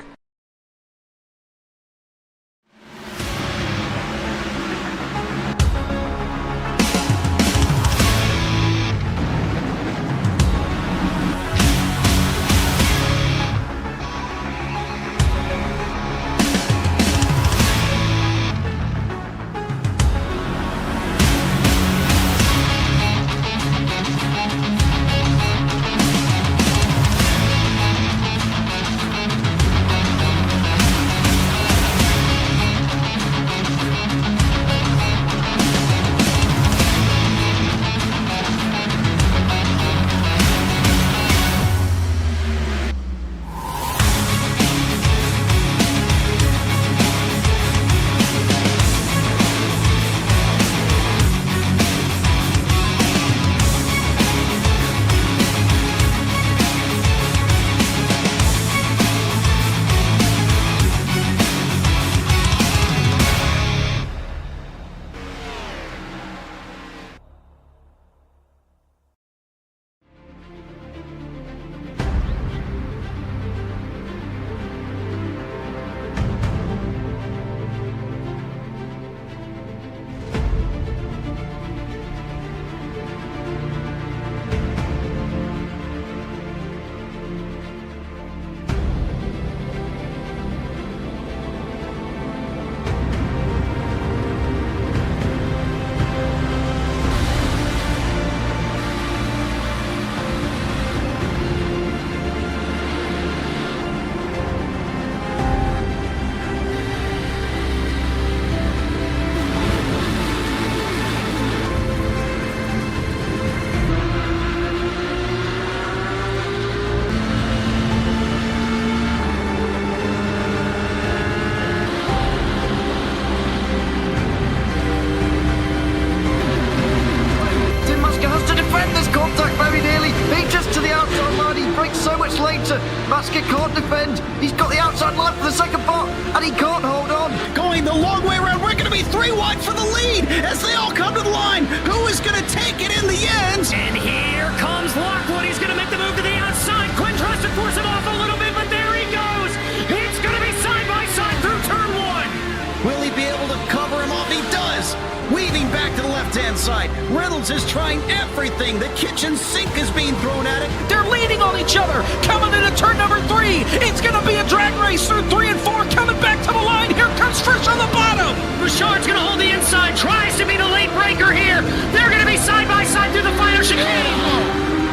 Basket can't defend. He's got the outside line for the second part, and he can't hold on. Going the long way around. We're going to be 3 wide for the lead as they all come to the line. Who is going to take it in the end? And here comes Lockwood. He's going to make the move to the outside. Quinn tries to force him off a little bit, but there he goes. It's going to be side by side through turn 1. Will he be able to cover him off? He does. Weaving back to the left-hand side. Reynolds is trying everything. The kitchen sink is being thrown at it. They're leaning on each other. Coming into turn number 3. It's going to be a drag race through 3 and 4. Coming back to the line. Here comes Frisch on the bottom. Bouchard's going to hold the inside. Tries to be the late breaker here. They're going to be side by side through the final chicane.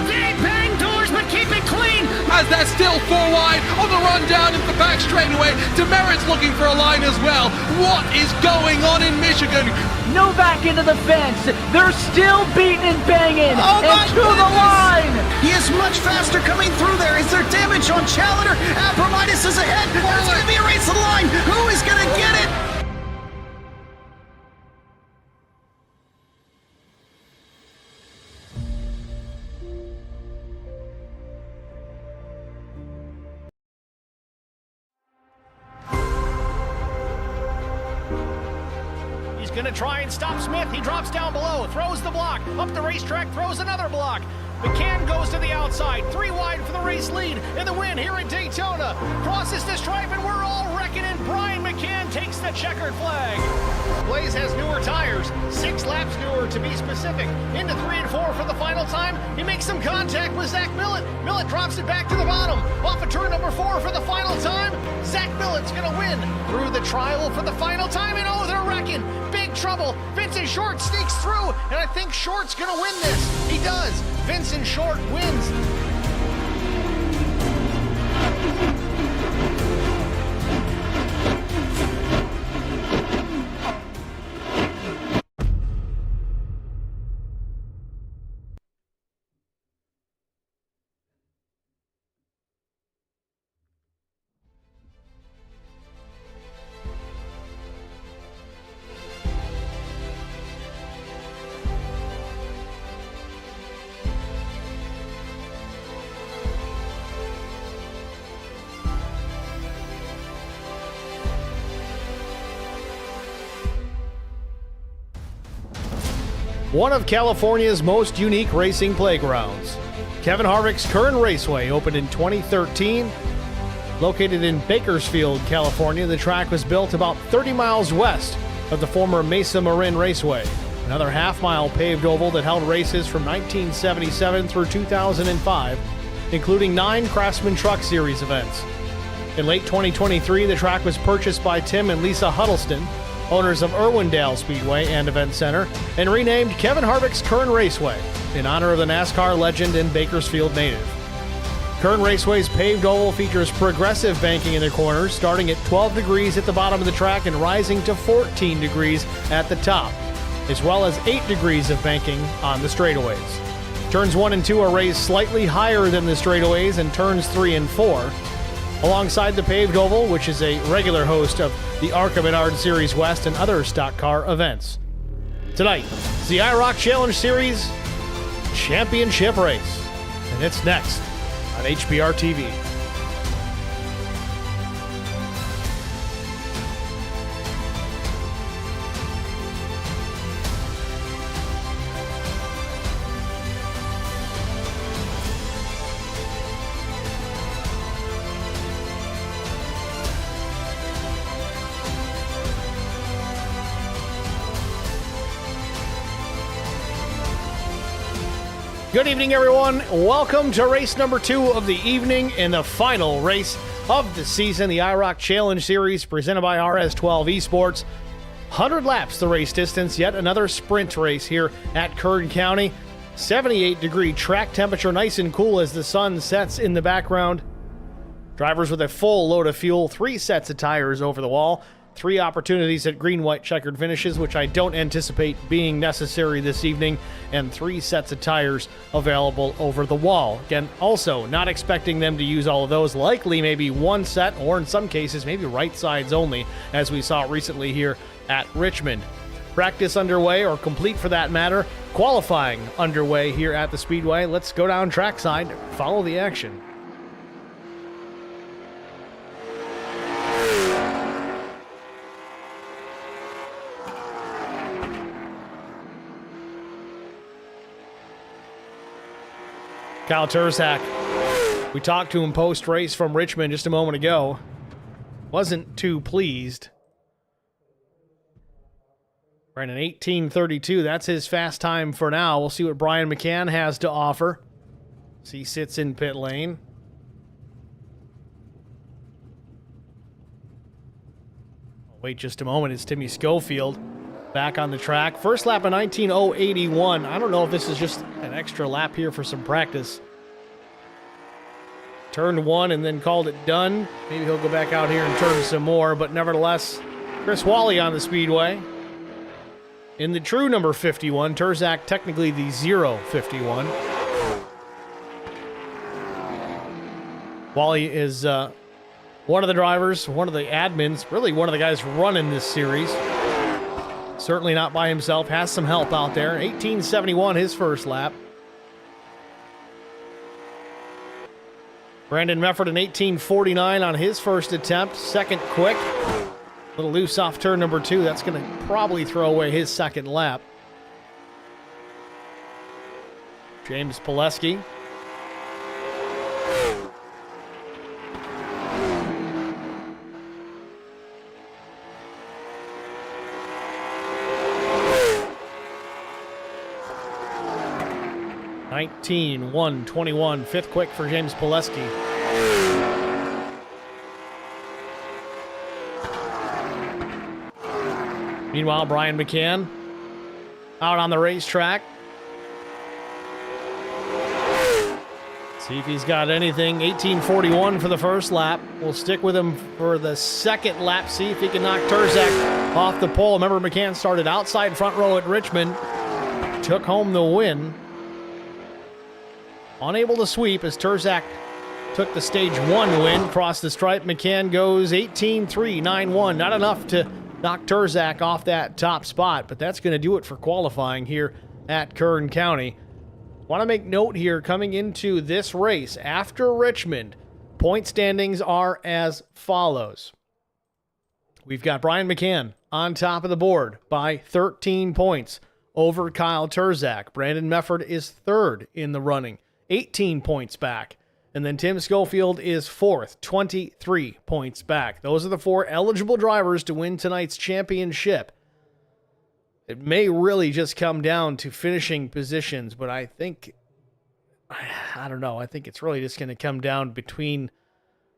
They bang doors, but keep it clean. As they're still 4 wide on the run down into the back straightaway. Demerit's looking for a line as well. What is going on in Michigan? Novak into the fence. They're still beating and banging. Oh and to the line. He is much faster coming through there. Is there damage on Challenger? Abramitis is ahead. There's going to be a race to the line. Who is going to get it? Going to try and stop Smith. He drops down below, throws the block, up the racetrack, throws another block. McCann goes to the outside, 3 wide for the race lead in the win here in Daytona. Crosses the stripe and we're all reckoning. Brian McCann takes the checkered flag. Blaze has newer tires, 6 laps newer to be specific. Into 3 and 4 for the final time. He makes some contact with Zach Millett. Millett drops it back to the bottom. Off of turn number 4 for the final time. Zach Millett's going to win through the trial for the final time. And oh, they're wrecking. Big trouble. Vincent Short sneaks through, and I think Short's going to win this. He does. Vincent Short wins. one of California's most unique racing playgrounds. Kevin Harvick's Kern Raceway opened in 2013. Located in Bakersfield, California, the track was built about 30 miles west of the former Mesa Marin Raceway, another half-mile paved oval that held races from 1977 through 2005, including 9 Craftsman Truck Series events. In late 2023, the track was purchased by Tim and Lisa Huddleston, owners of Irwindale Speedway and Event Center, and renamed Kevin Harvick's Kern Raceway in honor of the NASCAR legend and Bakersfield native. Kern Raceway's paved oval features progressive banking in the corners, starting at 12 degrees at the bottom of the track and rising to 14 degrees at the top, as well as 8 degrees of banking on the straightaways. Turns 1 and 2 are raised slightly higher than the straightaways, and turns 3 and 4. Alongside the paved oval, which is a regular host of the ARC of Menard Series West and other stock car events. Tonight, it's the IROC Challenge Series Championship Race, and it's next on HBR TV. Good evening, everyone. Welcome to race number 2 of the evening and the final race of the season, the IROC Challenge Series presented by RS12 Esports. 100 laps the race distance, yet another sprint race here at Kern County. 78-degree track temperature, nice and cool as the sun sets in the background. Drivers with a full load of fuel, 3 sets of tires over the wall. 3 opportunities at green-white checkered finishes, which I don't anticipate being necessary this evening, and 3 sets of tires available over the wall. Again, also not expecting them to use all of those, likely maybe 1 set, or in some cases maybe right sides only, as we saw recently here at Richmond. Practice underway, or complete for that matter. Qualifying underway here at the Speedway. Let's go down trackside, follow the action. Kyle Turzak, we talked to him post-race from Richmond just a moment ago. Wasn't too pleased. Ran an 18:32. That's his fast time for now. We'll see what Brian McCann has to offer. So he sits in pit lane. Wait just a moment. It's Timmy Schofield back on the track. First lap of 19:081. I don't know if this is just an extra lap here for some practice. Turned 1 and then called it done. Maybe he'll go back out here and turn some more, but nevertheless, Chris Wally on the Speedway. In the true number 51, Turzak technically the 051. Wally is one of the drivers, one of the admins, really one of the guys running this series. Certainly not by himself, has some help out there. 18:71 his first lap. Brandon Mefford in 18:49 on his first attempt, second quick. A little loose off turn number 2. That's going to probably throw away his second lap. James Pileski. (19:1:21), fifth quick for James Pileski. Meanwhile, Brian McCann out on the racetrack. See if he's got anything. 18:41 for the first lap. We'll stick with him for the second lap. See if he can knock Turzak off the pole. Remember, McCann started outside front row at Richmond. Took home the win. Unable to sweep as Turzak took the stage 1 win. Across the stripe, McCann goes 18:3:91. Not enough to knock Turzak off that top spot, but that's going to do it for qualifying here at Kern County. Want to make note here coming into this race after Richmond, point standings are as follows. We've got Brian McCann on top of the board by 13 points over Kyle Turzak. Brandon Mefford is third in the running, 18 points back. And then Tim Schofield is fourth, 23 points back. Those are the 4 eligible drivers to win tonight's championship. It may really just come down to finishing positions, but I don't know. I think it's really just going to come down between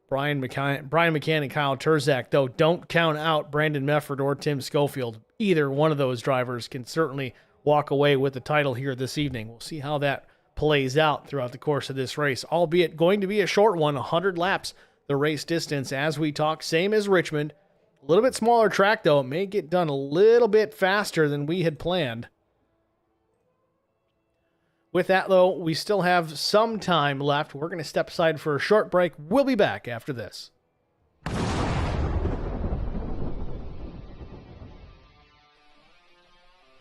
Brian McCann and Kyle Turzak, though. Don't count out Brandon Mefford or Tim Schofield. Either one of those drivers can certainly walk away with the title here this evening. We'll see how that plays out throughout the course of this race, albeit going to be a short one, 100 laps, the race distance as we talk, same as Richmond. A little bit smaller track, though. It may get done a little bit faster than we had planned. With that, though, we still have some time left. We're going to step aside for a short break. We'll be back after this.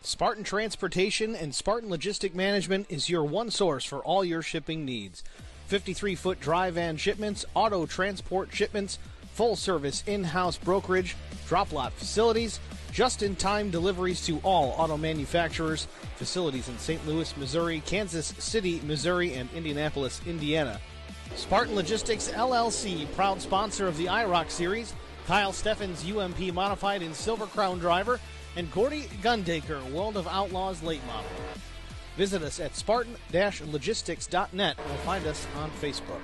Spartan Transportation and Spartan Logistic Management is your one source for all your shipping needs. 53-foot dry van shipments, auto transport shipments, full-service in-house brokerage, drop lot facilities, just-in-time deliveries to all auto manufacturers, facilities in St. Louis, Missouri, Kansas City, Missouri, and Indianapolis, Indiana. Spartan Logistics LLC, proud sponsor of the IROC Series, Kyle Steffens UMP Modified and Silver Crown Driver, and Gordy Gundaker, World of Outlaws late model. Visit us at spartan-logistics.net or find us on Facebook.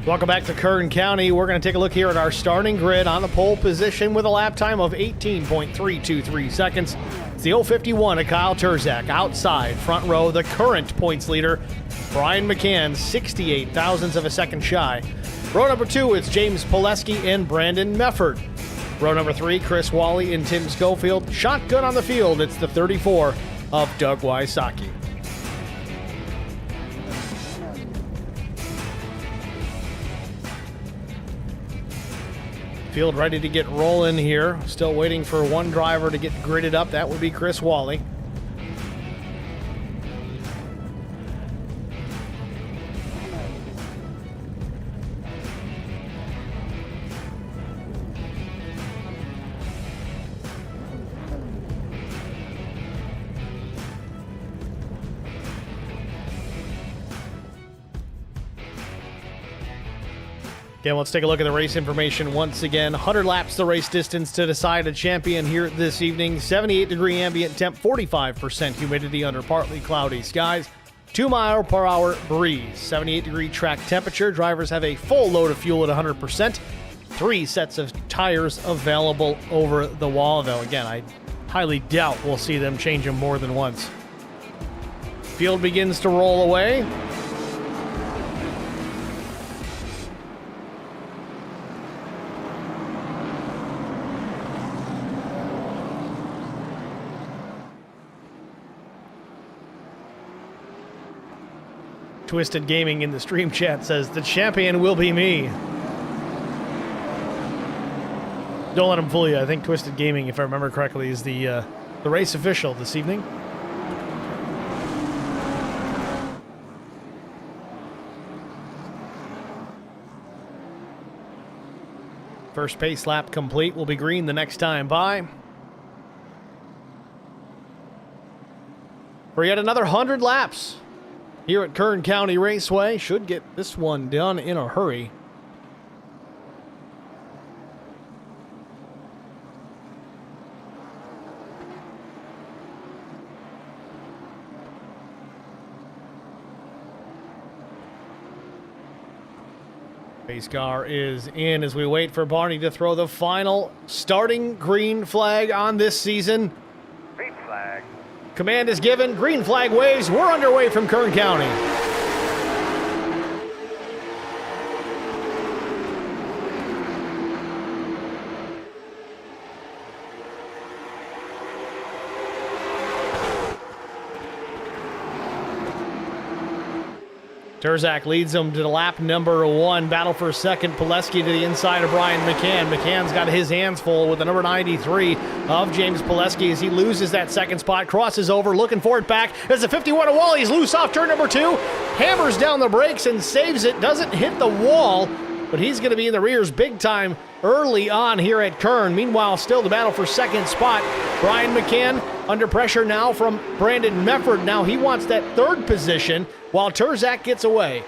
Welcome back to Kern County. We're going to take a look here at our starting grid on the pole position with a lap time of 18.323 seconds. It's the 051 of Kyle Turzak outside, front row, the current points leader, Brian McCann, 68 thousandths of a second shy. Row number 2, it's James Pileski and Brandon Mefford. Row number 3, Chris Wally and Tim Schofield. Shotgun on the field, it's the 34 of Doug Wysocki. Field ready to get rolling here. Still waiting for one driver to get gridded up. That would be Chris Wally. Again, let's take a look at the race information once again. 100 laps the race distance to decide a champion here this evening. 78-degree ambient temp, 45% humidity under partly cloudy skies. 2-mile-per-hour breeze, 78-degree track temperature. Drivers have a full load of fuel at 100%. 3 sets of tires available over the wall, though. Again, I highly doubt we'll see them change them more than once. Field begins to roll away. Twisted Gaming in the stream chat says, the champion will be me. Don't let him fool you. I think Twisted Gaming, if I remember correctly, is the race official this evening. First pace lap complete. Will be green the next time by. For yet another 100 laps here at Kern County Raceway. Should get this one done in a hurry. Race car is in as we wait for Barney to throw the final starting green flag on this season. Green flag. Command is given. Green flag waves. We're underway from Kern County. Turzak leads them to lap number 1. Battle for second. Pileski to the inside of Brian McCann. McCann's got his hands full with the number 93 of James Pileski as he loses that second spot. Crosses over, looking for it back. As the 51 of Wally's loose off turn number 2. Hammers down the brakes and saves it. Doesn't hit the wall, but he's going to be in the rears big time early on here at Kern. Meanwhile, still the battle for second spot. Brian McCann under pressure now from Brandon Mefford. Now he wants that third position while Turzak gets away.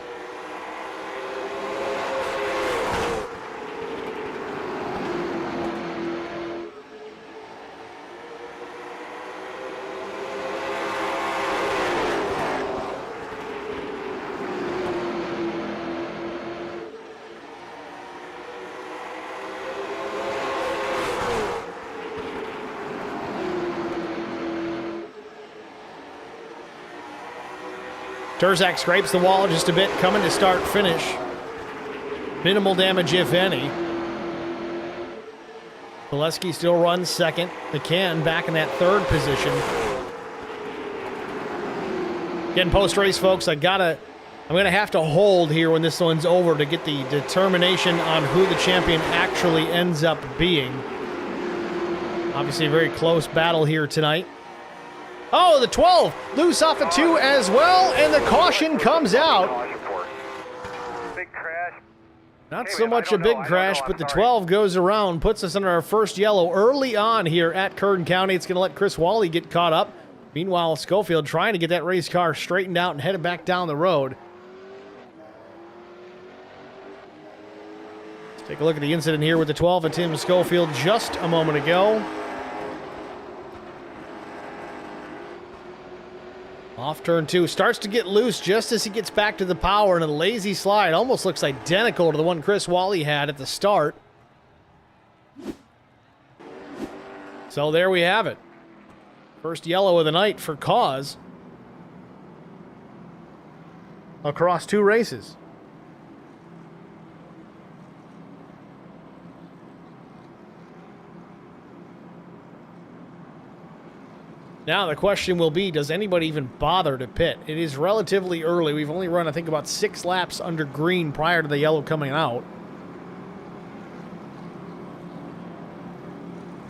Turzak scrapes the wall just a bit, coming to start finish. Minimal damage, if any. Pileski still runs second. McCann back in that third position. Again, post-race, folks, I'm gonna have to hold here when this one's over to get the determination on who the champion actually ends up being. Obviously a very close battle here tonight. Oh, the 12 loose off a 2 as well, and the caution comes out. Big crash. Not so much a big crash, but the 12 goes around, puts us under our first yellow early on here at Kern County. It's going to let Chris Wally get caught up. Meanwhile, Schofield trying to get that race car straightened out and headed back down the road. Let's take a look at the incident here with the 12 of Tim Schofield just a moment ago. Off turn 2, starts to get loose just as he gets back to the power, and a lazy slide almost looks identical to the one Chris Wally had at the start. So there we have it. First yellow of the night for cause across 2 races. Now the question will be, does anybody even bother to pit? It is relatively early. We've only run, I think, about 6 laps under green prior to the yellow coming out.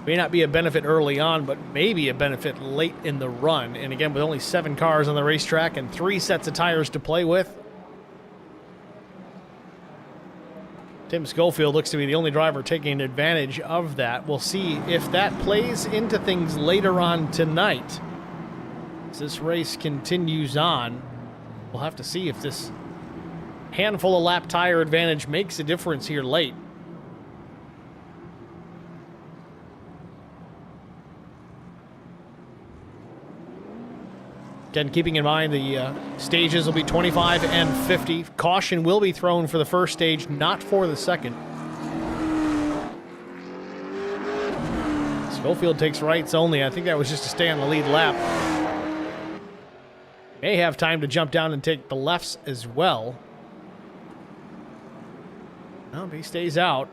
May not be a benefit early on, but maybe a benefit late in the run. And again, with only 7 cars on the racetrack and 3 sets of tires to play with, Tim Schofield looks to be the only driver taking advantage of that. We'll see if that plays into things later on tonight. As this race continues on, we'll have to see if this handful of lap tire advantage makes a difference here late. Again, keeping in mind the stages will be 25 and 50. Caution will be thrown for the first stage, not for the second. Schofield takes rights only. I think that was just to stay on the lead lap. May have time to jump down and take the lefts as well. No, he stays out.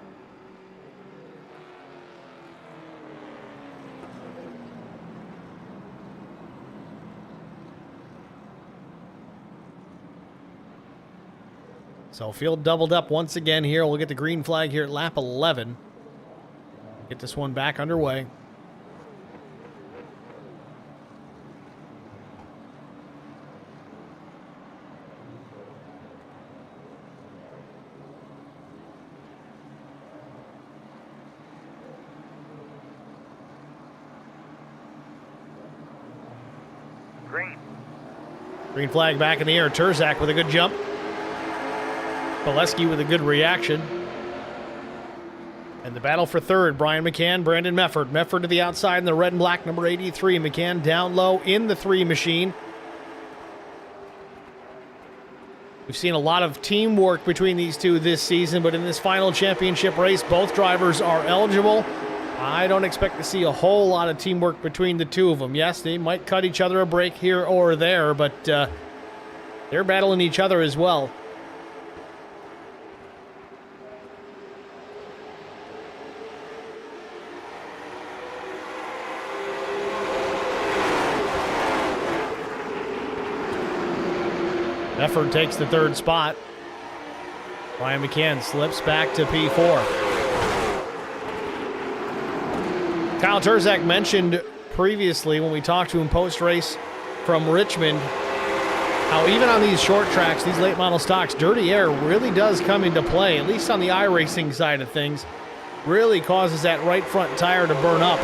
So field doubled up once again here. We'll get the green flag here at lap 11. Get this one back underway. Green flag back in the air. Turzak with a good jump. Pileski with a good reaction. And the battle for third, Brian McCann, Brandon Mefford. Mefford to the outside in the red and black, number 83. McCann down low in the 3 machine. We've seen a lot of teamwork between these two this season, but in this final championship race, both drivers are eligible. I don't expect to see a whole lot of teamwork between the two of them. Yes, they might cut each other a break here or there, but they're battling each other as well. Mefford takes the third spot. Brian McCann slips back to P4. Kyle Turzak mentioned previously when we talked to him post-race from Richmond how even on these short tracks, these late model stocks, dirty air really does come into play, at least on the iRacing side of things. Really causes that right front tire to burn up.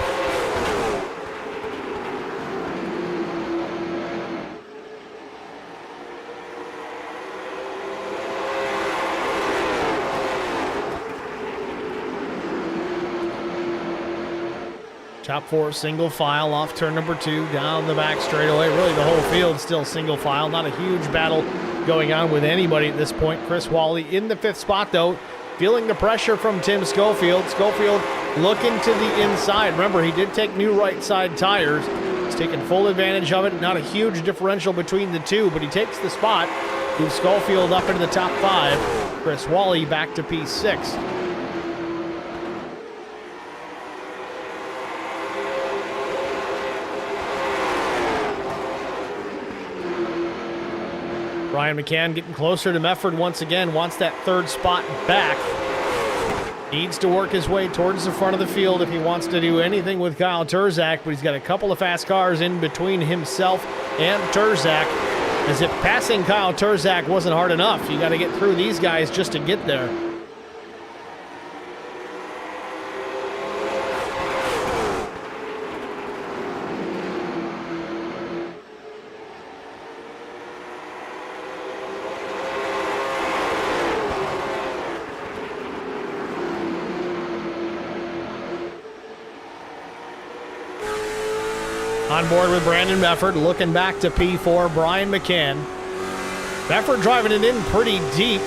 Top four single file off turn number 2, down the back straightaway. Really the whole field still single file. Not a huge battle going on with anybody at this point. Chris Wally in the 5th spot though, feeling the pressure from Tim Schofield. Schofield looking to the inside. Remember, he did take new right side tires. He's taking full advantage of it. Not a huge differential between the two, but he takes the spot. Moves Schofield up into the top 5. Chris Wally back to P6. Brian McCann getting closer to Mefford once again, wants that 3rd spot back. Needs to work his way towards the front of the field if he wants to do anything with Kyle Turzak, but he's got a couple of fast cars in between himself and Turzak. As if passing Kyle Turzak wasn't hard enough. You got to get through these guys just to get there. On board with Brandon Mefford, looking back to P4, Brian McCann. Mefford driving it in pretty deep.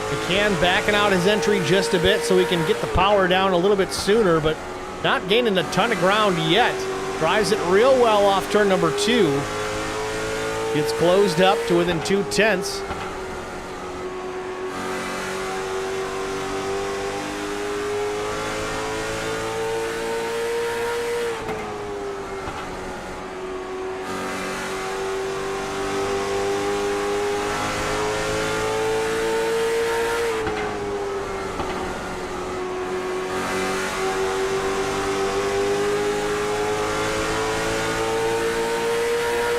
McCann backing out his entry just a bit so he can get the power down a little bit sooner, but not gaining a ton of ground yet. Drives it real well off turn number 2. Gets closed up to within 0.2.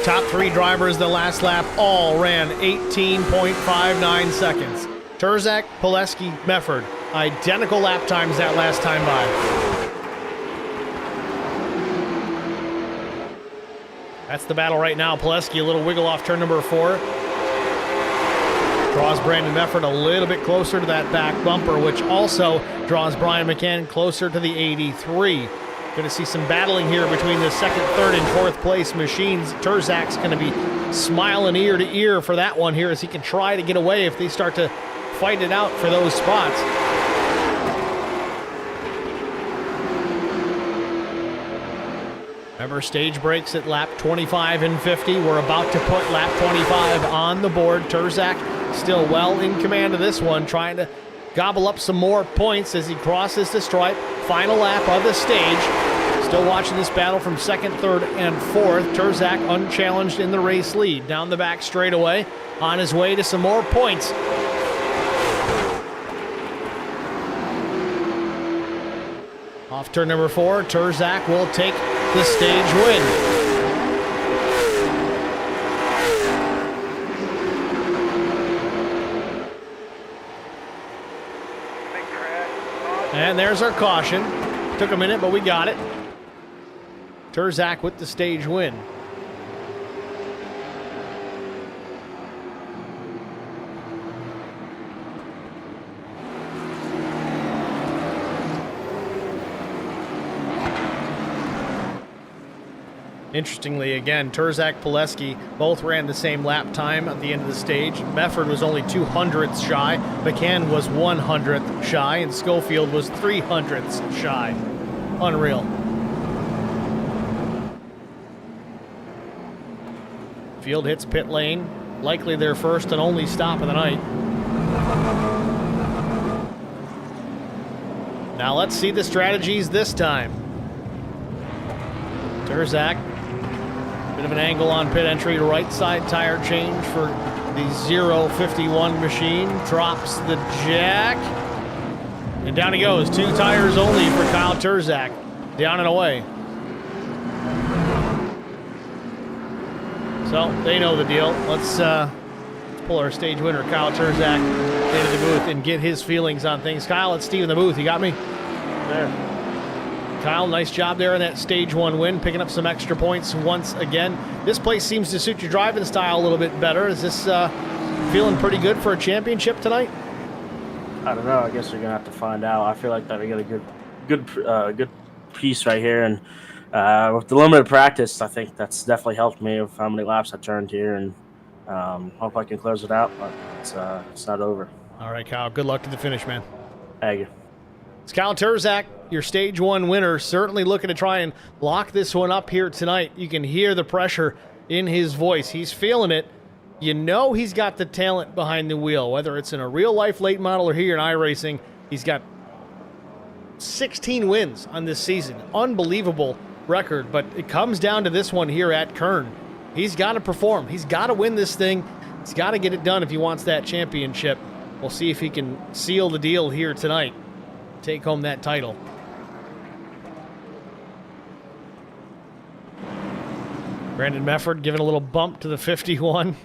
Top 3 drivers the last lap all ran 18.59 seconds. Turzak, Pileski, Mefford. Identical lap times that last time by. That's the battle right now. Pileski a little wiggle off turn number 4. Draws Brandon Mefford a little bit closer to that back bumper, which also draws Brian McCann closer to the 83. Going to see some battling here between the 2nd, 3rd, and 4th place machines. Turzak's going to be smiling ear to ear for that one here as he can try to get away if they start to fight it out for those spots. Remember, stage breaks at lap 25 and 50. We're about to put lap 25 on the board. Turzak still well in command of this one, trying to gobble up some more points as he crosses the stripe. Final lap of the stage. Still watching this battle from 2nd, 3rd, and 4th. Turzak unchallenged in the race lead. Down the back straightaway, on his way to some more points. Off turn number 4, Turzak will take the stage win. And there's our caution. Took a minute, but we got it. Turzak with the stage win. Interestingly, again, Turzak, Pileski both ran the same lap time at the end of the stage. Mefford was only 200ths shy. McCann was 100th shy, and Schofield was 300ths shy. Unreal. Field hits pit lane. Likely their first and only stop of the night. Now let's see the strategies this time. Turzak. Bit of an angle on pit entry, right side tire change for the 051 machine. Drops the jack. And down he goes. 2 tires only for Kyle Turzak. Down and away. So they know the deal. Let's pull our stage winner, Kyle Turzak, into the booth and get his feelings on things. Kyle, it's Steve in the booth. You got me? There. Kyle, nice job there in that stage 1 win, picking up some extra points once again. This place seems to suit your driving style a little bit better. Is this feeling pretty good for a championship tonight? I don't know. I guess we're gonna have to find out. I feel like that we got a good piece right here, and with the limited practice, I think that's definitely helped me with how many laps I turned here, and hope I can close it out. But it's not over. All right, Kyle. Good luck to the finish, man. Thank you. It's Kyle Turzak, your stage 1 winner, certainly looking to try and lock this one up here tonight. You can hear the pressure in his voice. He's feeling it. You know he's got the talent behind the wheel, whether it's in a real-life late model or here in iRacing. He's got 16 wins on this season. Unbelievable record, but it comes down to this one here at Kern. He's got to perform. He's got to win this thing. He's got to get it done if he wants that championship. We'll see if he can seal the deal here tonight. Take home that title. Brandon Mefford giving a little bump to the 51.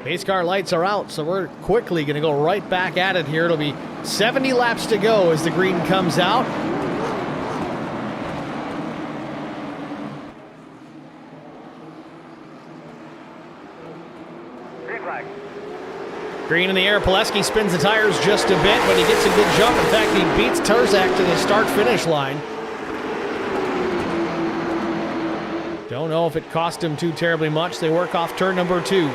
Pace car lights are out, so we're quickly going to go right back at it here. It'll be 70 laps to go as the green comes out. Green flag. Green in the air. Pileski spins the tires just a bit, but he gets a good jump. In fact, he beats Turzak to the start-finish line. Don't know if it cost him too terribly much. They work off turn number 2.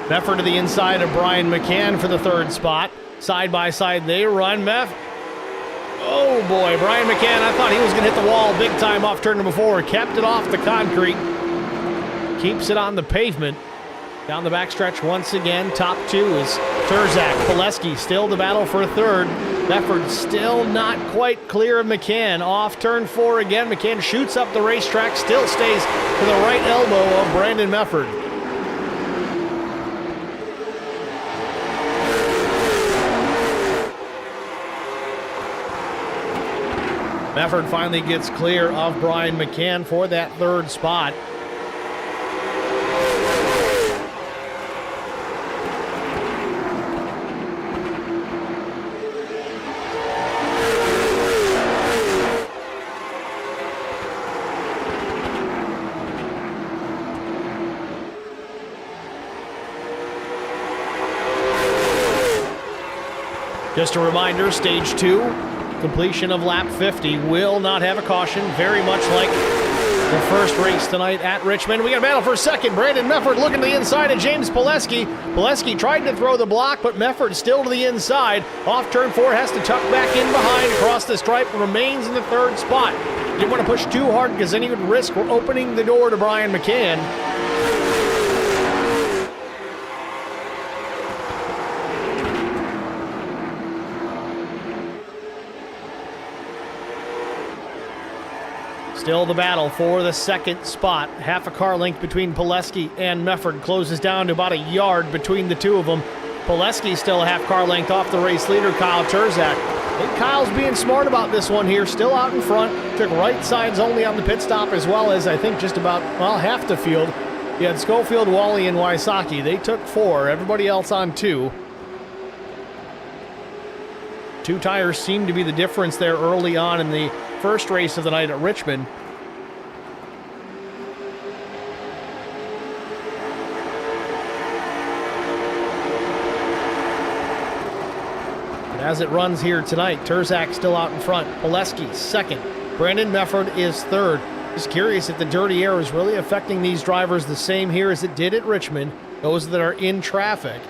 Mefford to the inside of Brian McCann for the 3rd spot. Side by side they run. Oh boy, Brian McCann, I thought he was going to hit the wall big time off turn number 4. Kept it off the concrete. Keeps it on the pavement. Down the backstretch once again. Top 2 is Turzak. Pileski still the battle for 3rd. Mefford still not quite clear of McCann. Off turn 4 again. McCann shoots up the racetrack. Still stays to the right elbow of Brandon Mefford. Mefford finally gets clear of Brian McCann for that 3rd spot. Just a reminder, stage 2, completion of lap 50, will not have a caution, very much like the first race tonight at Richmond. We got a battle for 2nd. Brandon Mefford looking to the inside of James Pileski. Pileski tried to throw the block, but Mefford still to the inside. Off turn 4, has to tuck back in behind, across the stripe, remains in the 3rd spot. Didn't want to push too hard because then he would risk opening the door to Brian McCann. Still the battle for the 2nd spot. Half a car length between Pileski and Mefford. Closes down to about a yard between the two of them. Pileski still a half car length off the race leader, Kyle Turzak. I think Kyle's being smart about this one here. Still out in front. Took right sides only on the pit stop, as well as I think just about, well, half the field. You had Schofield, Wally, and Wysocki. They took 4. Everybody else on 2. 2 tires seemed to be the difference there early on in the first race of the night at Richmond. as it runs here tonight. Terzak still out in front. Pileski second. Brandon Mefford is third. Just curious if the dirty air is really affecting these drivers the same here as it did at Richmond, those that are in traffic.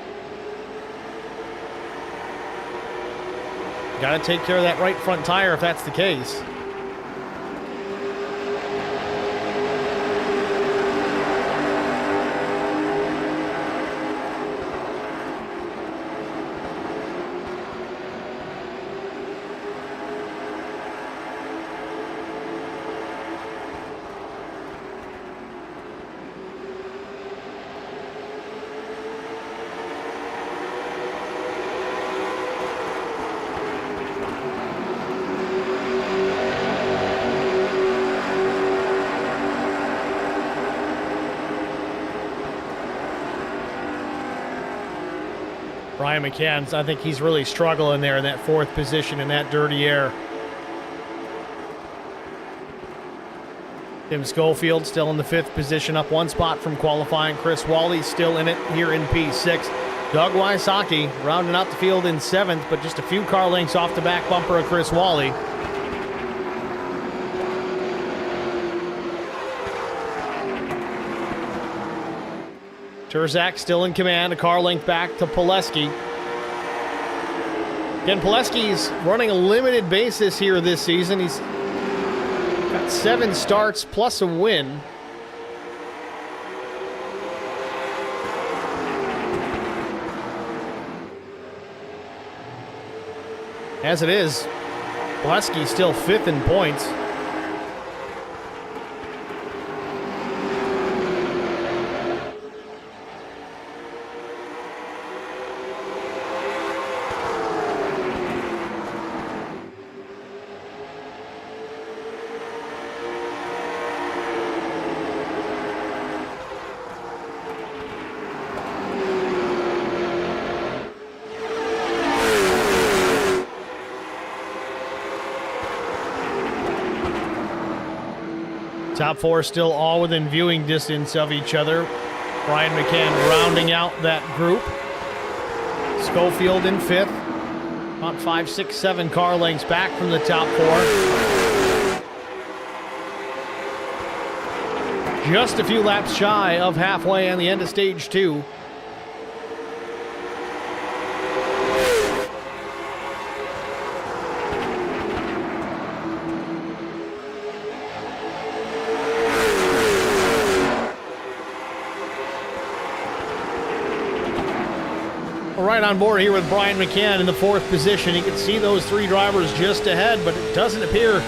Got to take care of that right front tire if that's the case. Brian McCann, I think he's really struggling there in that fourth position in that dirty air. Tim Schofield still in the fifth position, up one spot from qualifying. Chris Wally still in it here in P6. Doug Wysocki rounding out the field in seventh, but just a few car lengths off the back bumper of Chris Wally. Terzak still in command, a car length back to Pileski. Again, Pileski's running a limited basis here this season. He's got 7 starts plus a win. As it is, Pileski still 5th in points. Top 4 still all within viewing distance of each other. Brian McCann rounding out that group. Schofield in 5th. About 5, 6, 7 car lengths back from the top 4. Just a few laps shy of halfway on the end of stage 2. Right on board here with Brian McCann in the 4th position. You can see those 3 drivers just ahead, but it doesn't appear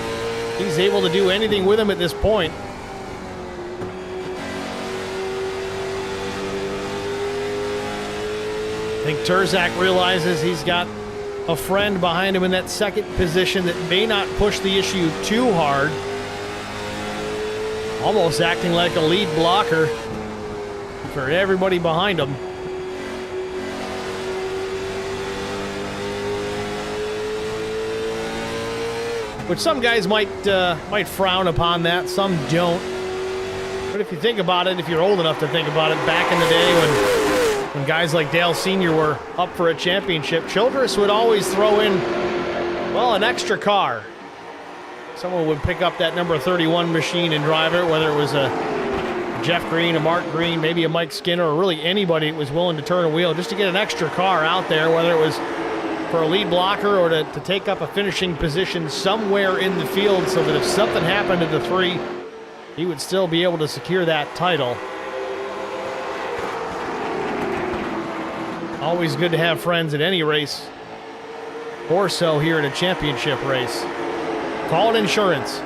he's able to do anything with them at this point. I think Terzak realizes he's got a friend behind him in that 2nd position that may not push the issue too hard. Almost acting like a lead blocker for everybody behind him. Which some guys might frown upon that, some don't. But if you think about it, if you're old enough to think about it, back in the day when guys like Dale Sr. were up for a championship, Childress would always throw in, well, an extra car. Someone would pick up that number 31 machine and drive it, whether it was a Jeff Green, a Mark Green, maybe a Mike Skinner, or really anybody that was willing to turn a wheel just to get an extra car out there, whether it was for a lead blocker or to take up a finishing position somewhere in the field so that if something happened to the 3, he would still be able to secure that title. Always good to have friends at any race, more so here at a championship race. Call it insurance.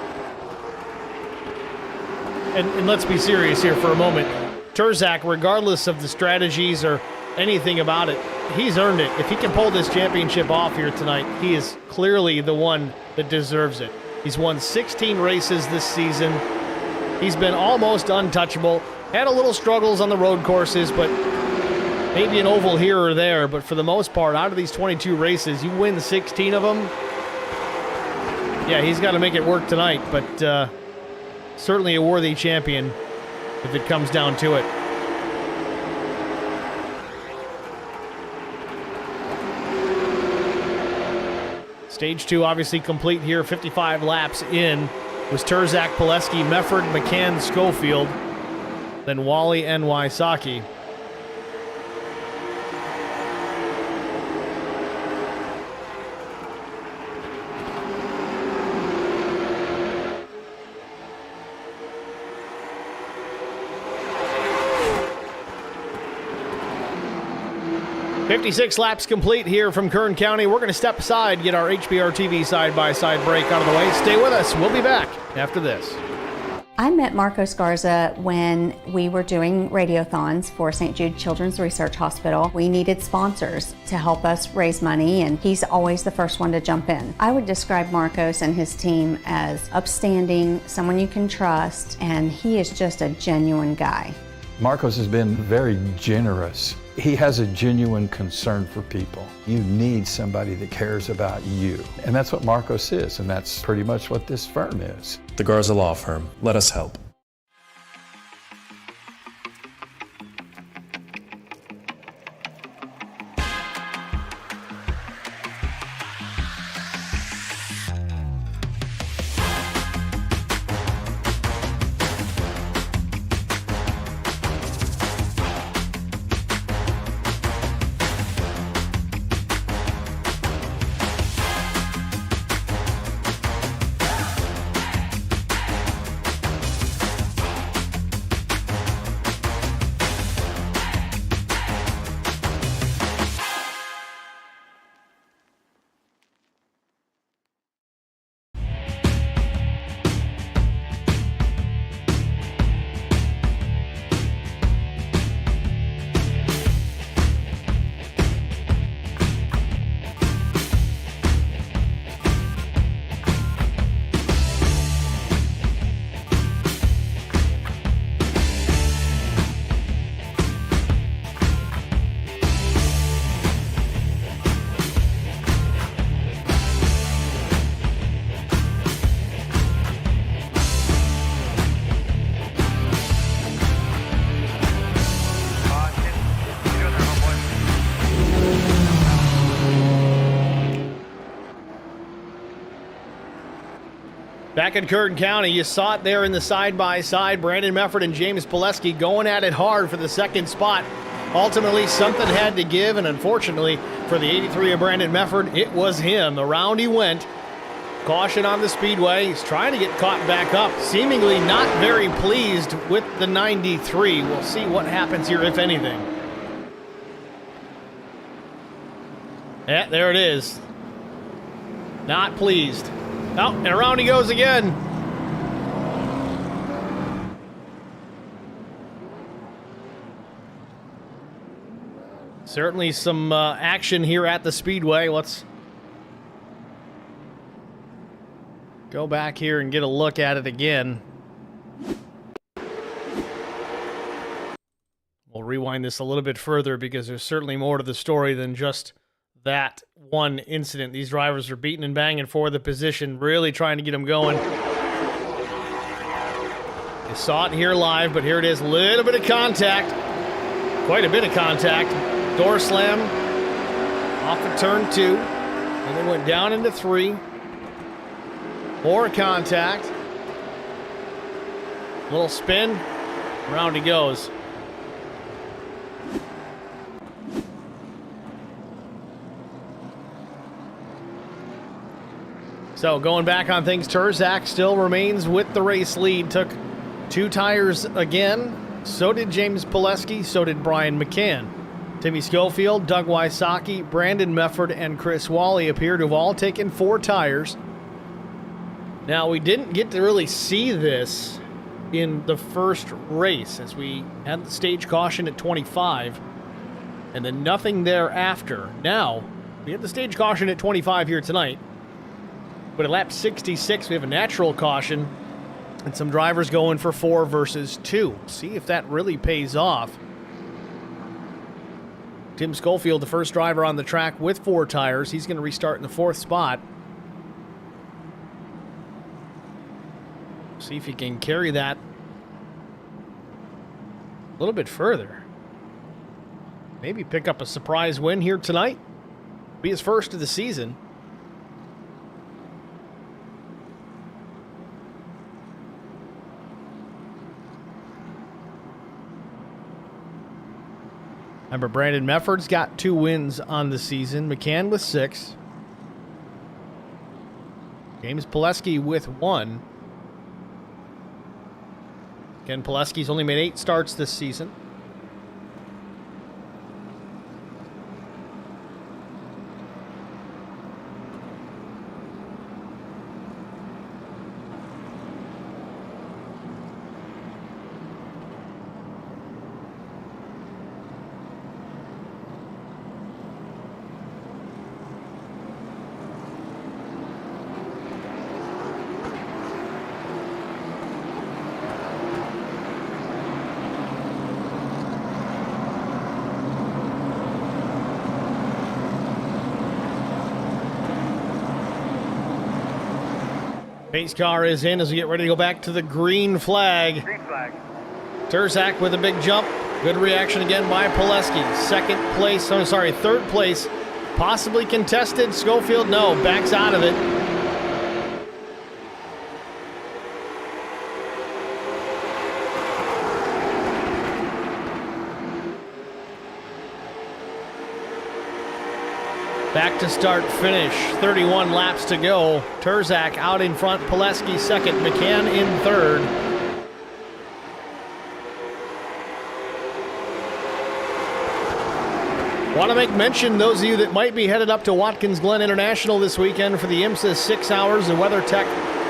And let's be serious here for a moment. Terzak, regardless of the strategies or anything about it, he's earned it. If he can pull this championship off here tonight, he is clearly the one that deserves it. He's won 16 races this season. He's been almost untouchable. Had a little struggles on the road courses, but maybe an oval here or there. But for the most part, out of these 22 races, you win 16 of them. Yeah, he's got to make it work tonight, but certainly a worthy champion if it comes down to it. Stage 2 obviously complete here. 55 laps in. Was Turzak, Pileski, Mefford, McCann, Schofield, then Wally and Wysocki. "56 laps complete here from Kern County. We're going to step aside, get our HBR TV side-by-side break out of the way. Stay with us. We'll be back after this. I met Marco Scarza when we were doing radiothons for St. Jude Children's Research Hospital. We needed sponsors to help us raise money, and he's always the first one to jump in. I would describe Marcos and his team as upstanding, someone you can trust, and he is just a genuine guy. Marcos has been very generous. He has a genuine concern for people. You need somebody that cares about you. And that's what Marcos is, and that's pretty much what this firm is. The Garza Law Firm. Let us help. Back in Kern County, you saw it there in the side-by-side. Brandon Mefford and James Pileski going at it hard for the second spot. Ultimately, something had to give, and unfortunately for the 83 of Brandon Mefford, it was him. Around he went. Caution on the speedway. He's trying to get caught back up. Seemingly not very pleased with the 93. We'll see what happens here, if anything. Yeah, there it is. Not pleased. Oh, and around he goes again. Certainly some action here at the speedway. Let's go back here and get a look at it again. We'll rewind this a little bit further because there's certainly more to the story than just that one incident. These drivers are beating and banging for the position, really trying to get them going. You saw it here live, but here it is. A little bit of contact. Quite a bit of contact. Door slam off of turn 2. And they went down into 3. More contact. Little spin. Around he goes. So going back on things, Turzak still remains with the race lead. Took 2 tires again. So did James Pileski. So did Brian McCann. Timmy Schofield, Doug Wysocki, Brandon Mefford, and Chris Wally appear to have all taken 4 tires. Now, we didn't get to really see this in the first race as we had the stage caution at 25 and then nothing thereafter. Now, we had the stage caution at 25 here tonight. But at lap 66, we have a natural caution and some drivers going for 4 versus 2. See if that really pays off. Tim Schofield, the first driver on the track with 4 tires. He's going to restart in the 4th spot. See if he can carry that a little bit further. Maybe pick up a surprise win here tonight. Be his first of the season. Remember, Brandon Mefford's got 2 wins on the season. McCann with 6. James Pileski with 1. Again, Pileski's only made 8 starts this season. Pace car is in as we get ready to go back to the green flag. Green flag. Terzak with a big jump. Good reaction again by Pileski. Third place. Possibly contested. Schofield, no, backs out of it. Back to start finish. 31 laps to go. Terzak out in front. Pileski second. McCann in third. Want to make mention, those of you that might be headed up to Watkins Glen International this weekend for the IMSA 6 hours of WeatherTech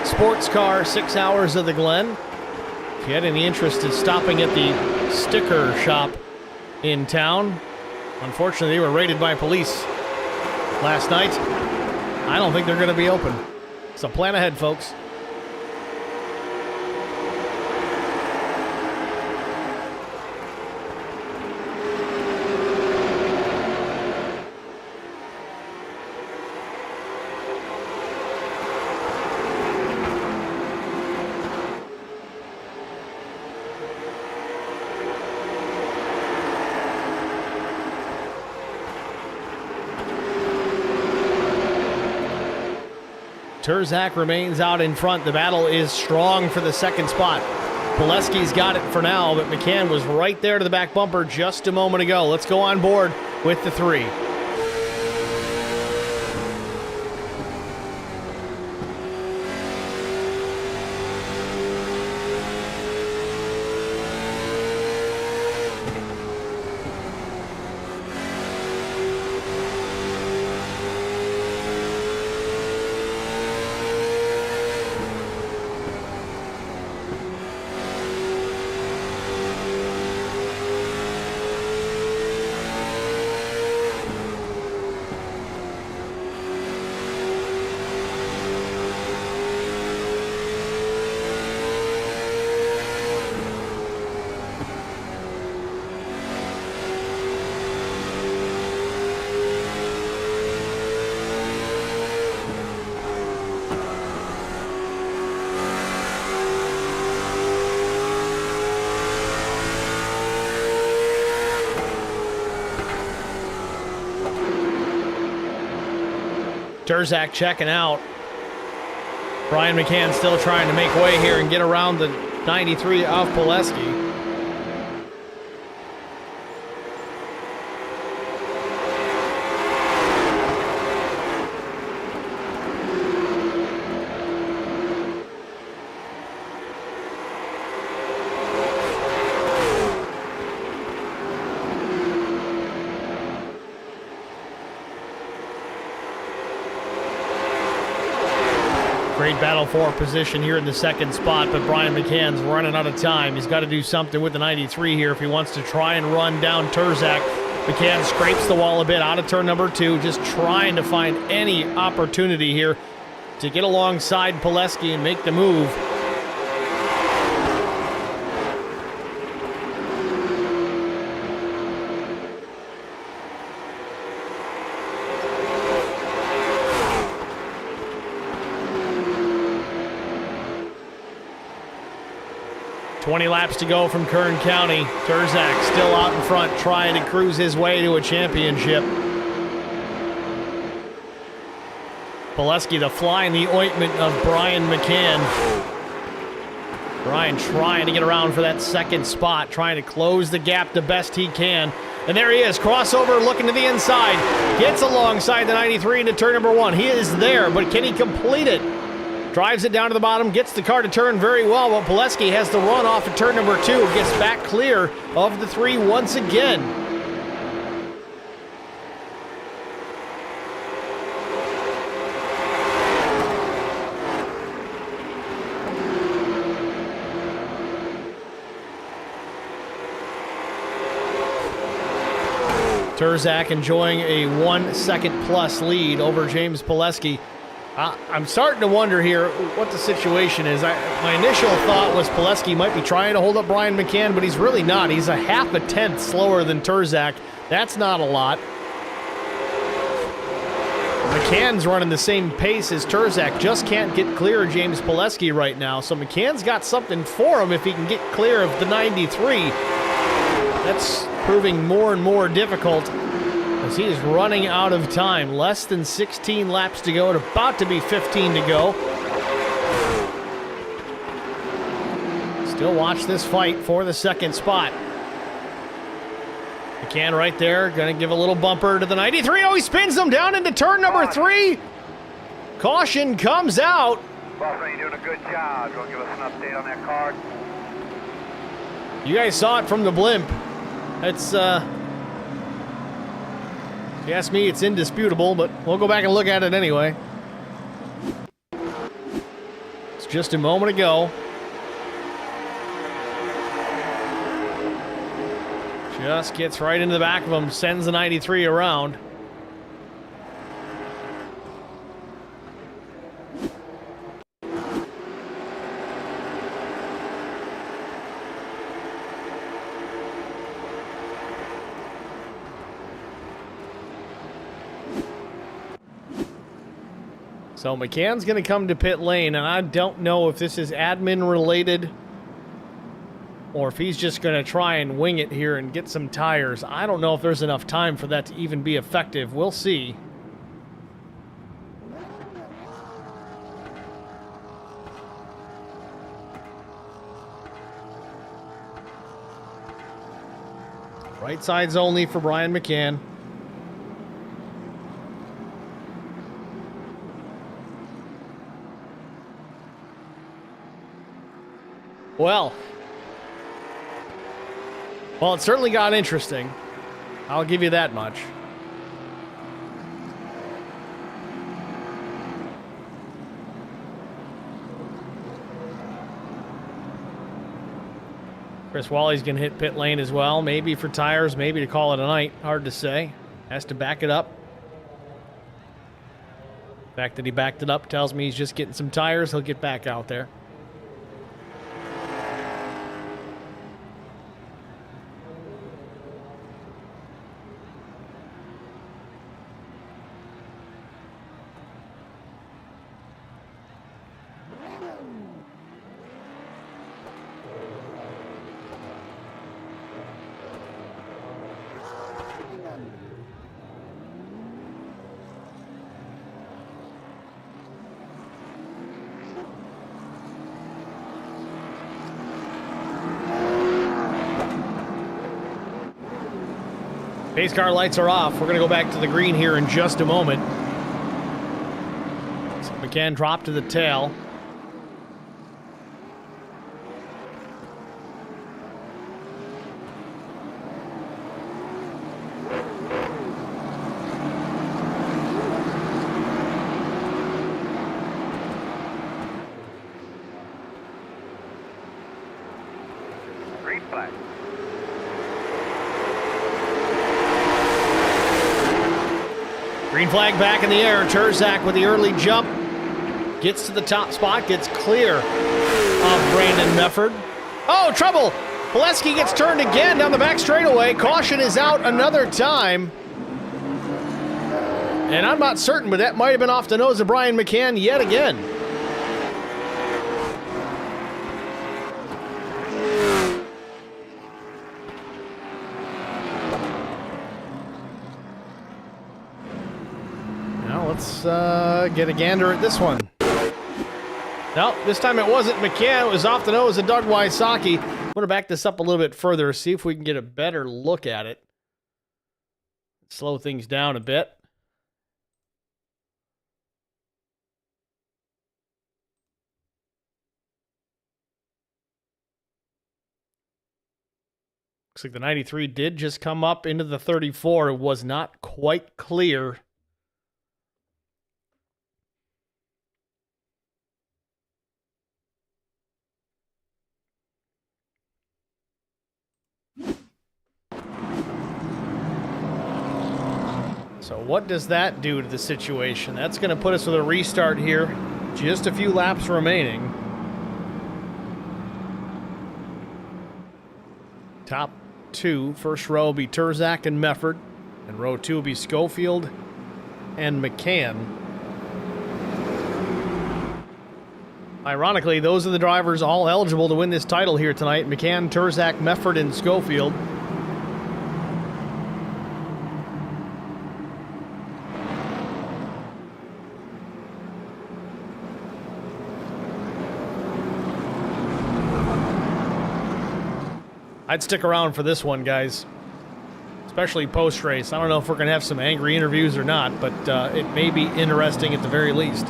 Sports Car 6 hours of the Glen. If you had any interest in stopping at the sticker shop in town, unfortunately they were raided by police last night. I don't think they're going to be open. So plan ahead, folks. Terzak remains out in front. The battle is strong for the second spot. Pileski's got it for now, but McCann was right there to the back bumper just a moment ago. Let's go on board with the 3. Terzak checking out. Brian McCann still trying to make way here and get around the 93 of Pileski. Great battle for position here in the second spot, but Brian McCann's running out of time. He's got to do something with the 93 here if he wants to try and run down Terzak. McCann scrapes the wall a bit out of turn number 2, just trying to find any opportunity here to get alongside Pileski and make the move. $20 laps to go from Kern County. Terzak still out in front, trying to cruise his way to a championship. Pileski, the fly in the ointment of Brian McCann. Brian trying to get around for that second spot, trying to close the gap the best he can And there he is, crossover, looking to the inside. Gets alongside the 93 into turn number 1. He is there, but can he complete it? Drives it down to the bottom, gets the car to turn very well, but Pileski has the run off at turn number 2. Gets back clear of the 3 once again. Turzak enjoying a 1 second plus lead over James Pileski. I'm starting to wonder here what the situation is. My initial thought was Pileski might be trying to hold up Brian McCann, but he's really not. He's a half a tenth slower than Turzak. That's not a lot. McCann's running the same pace as Turzak, just can't get clear of James Pileski right now. So McCann's got something for him if he can get clear of the 93. That's proving more and more difficult as he is running out of time. Less than 16 laps to go, and about to be 15 to go. Still watch this fight for the second spot. McCann right there, gonna give a little bumper to the 93. Oh, he spins them down into turn number 3. Caution comes out. Boss, you're doing a good job. You want to give us an update on that card? You guys saw it from the blimp. It's, if you ask me, it's indisputable, but we'll go back and look at it anyway. It's just a moment ago. Just gets right into the back of him, sends the 93 around. So McCann's going to come to pit lane, and I don't know if this is admin related or if he's just going to try and wing it here and get some tires. I don't know if there's enough time for that to even be effective. We'll see. Right sides only for Brian McCann. Well, it certainly got interesting. I'll give you that much. Chris Wally's going to hit pit lane as well. Maybe for tires, maybe to call it a night. Hard to say. Has to back it up. The fact that he backed it up tells me he's just getting some tires. He'll get back out there. Pace car lights are off. We're going to go back to the green here in just a moment. So McCann dropped to the tail. Green flag. Green flag back in the air. Turzak with the early jump. Gets to the top spot. Gets clear of Brandon Mefford. Oh, trouble! Pileski gets turned again down the back straightaway. Caution is out another time. And I'm not certain, but that might have been off the nose of Brian McCann yet again. Let's get a gander at this one. No, this time it wasn't McCann. It was off the nose of Doug Wysocki. I'm going to back this up a little bit further, see if we can get a better look at it. slow things down a bit. Looks like the 93 did just come up into the 34. It was not quite clear. So what does that do to the situation? That's going to put us with a restart here. Just a few laps remaining. Top two. First row will be Turzak and Mefford. And row two will be Schofield and McCann. Ironically, those are the drivers all eligible to win this title here tonight. McCann, Turzak, Mefford, and Schofield. I'd stick around for this one, guys, especially post-race. I don't know if we're going to have some angry interviews or not, but it may be interesting at the very least.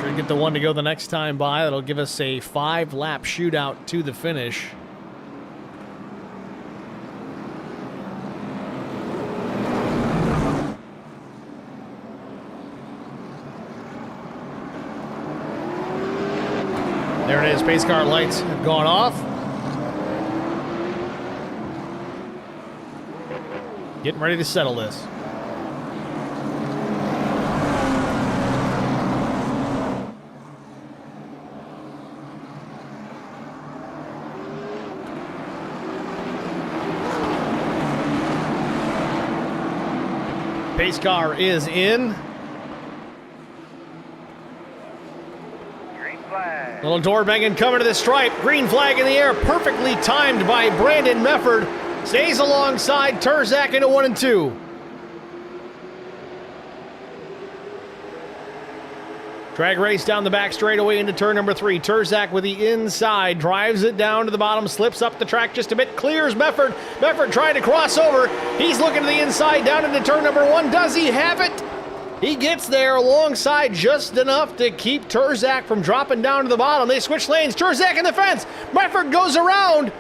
Should get the one to go the next time by. That'll give us a 5-lap shootout to the finish. There it is. Pace car lights have gone off. Getting ready to settle this. Pace car is in. Little door banging coming to the stripe. Green flag in the air. Perfectly timed by Brandon Mefford. Stays alongside Turzak into 1 and 2. Drag race down the back straightaway into turn number 3. Turzak with the inside. Drives it down to the bottom. Slips up the track just a bit. Clears Mefford. Mefford trying to cross over. He's looking to the inside down into turn number 1. Does he have it? He gets there alongside just enough to keep Turzak from dropping down to the bottom. They switch lanes. Turzak in the fence. Mefford goes around.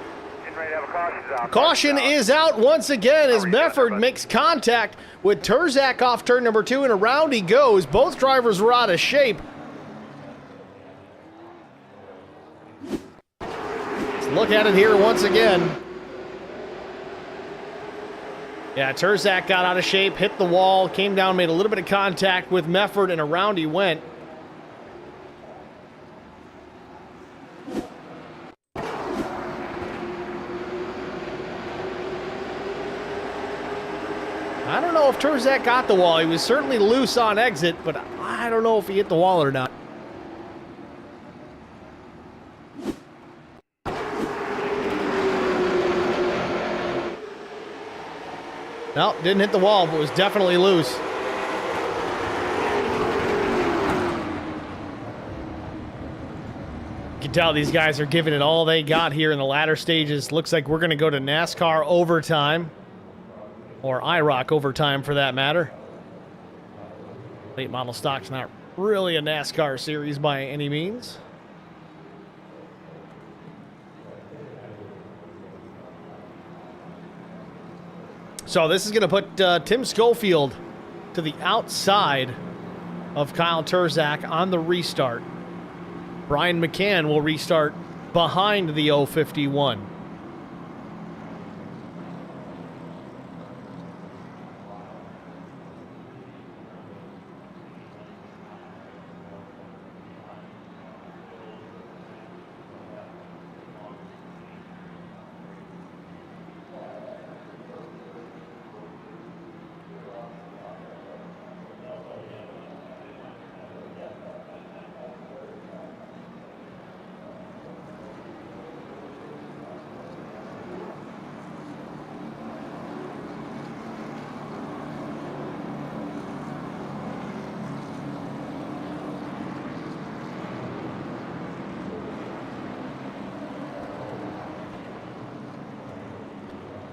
Caution is out once again as Mefford makes contact with Turzak off turn number 2, and around he goes. Both drivers were out of shape. Let's look at it here once again. Yeah, Turzak got out of shape, hit the wall, came down, made a little bit of contact with Mefford, and around he went. I don't know if Turzak got the wall. He was certainly loose on exit, but I don't know if he hit the wall or not. No, didn't hit the wall, but was definitely loose. You can tell these guys are giving it all they got here in the latter stages. Looks like we're going to go to NASCAR overtime. Or IROC overtime, for that matter. Late model stock's not really a NASCAR series by any means. So this is going to put Tim Schofield to the outside of Kyle Turzak on the restart. Brian McCann will restart behind the 051.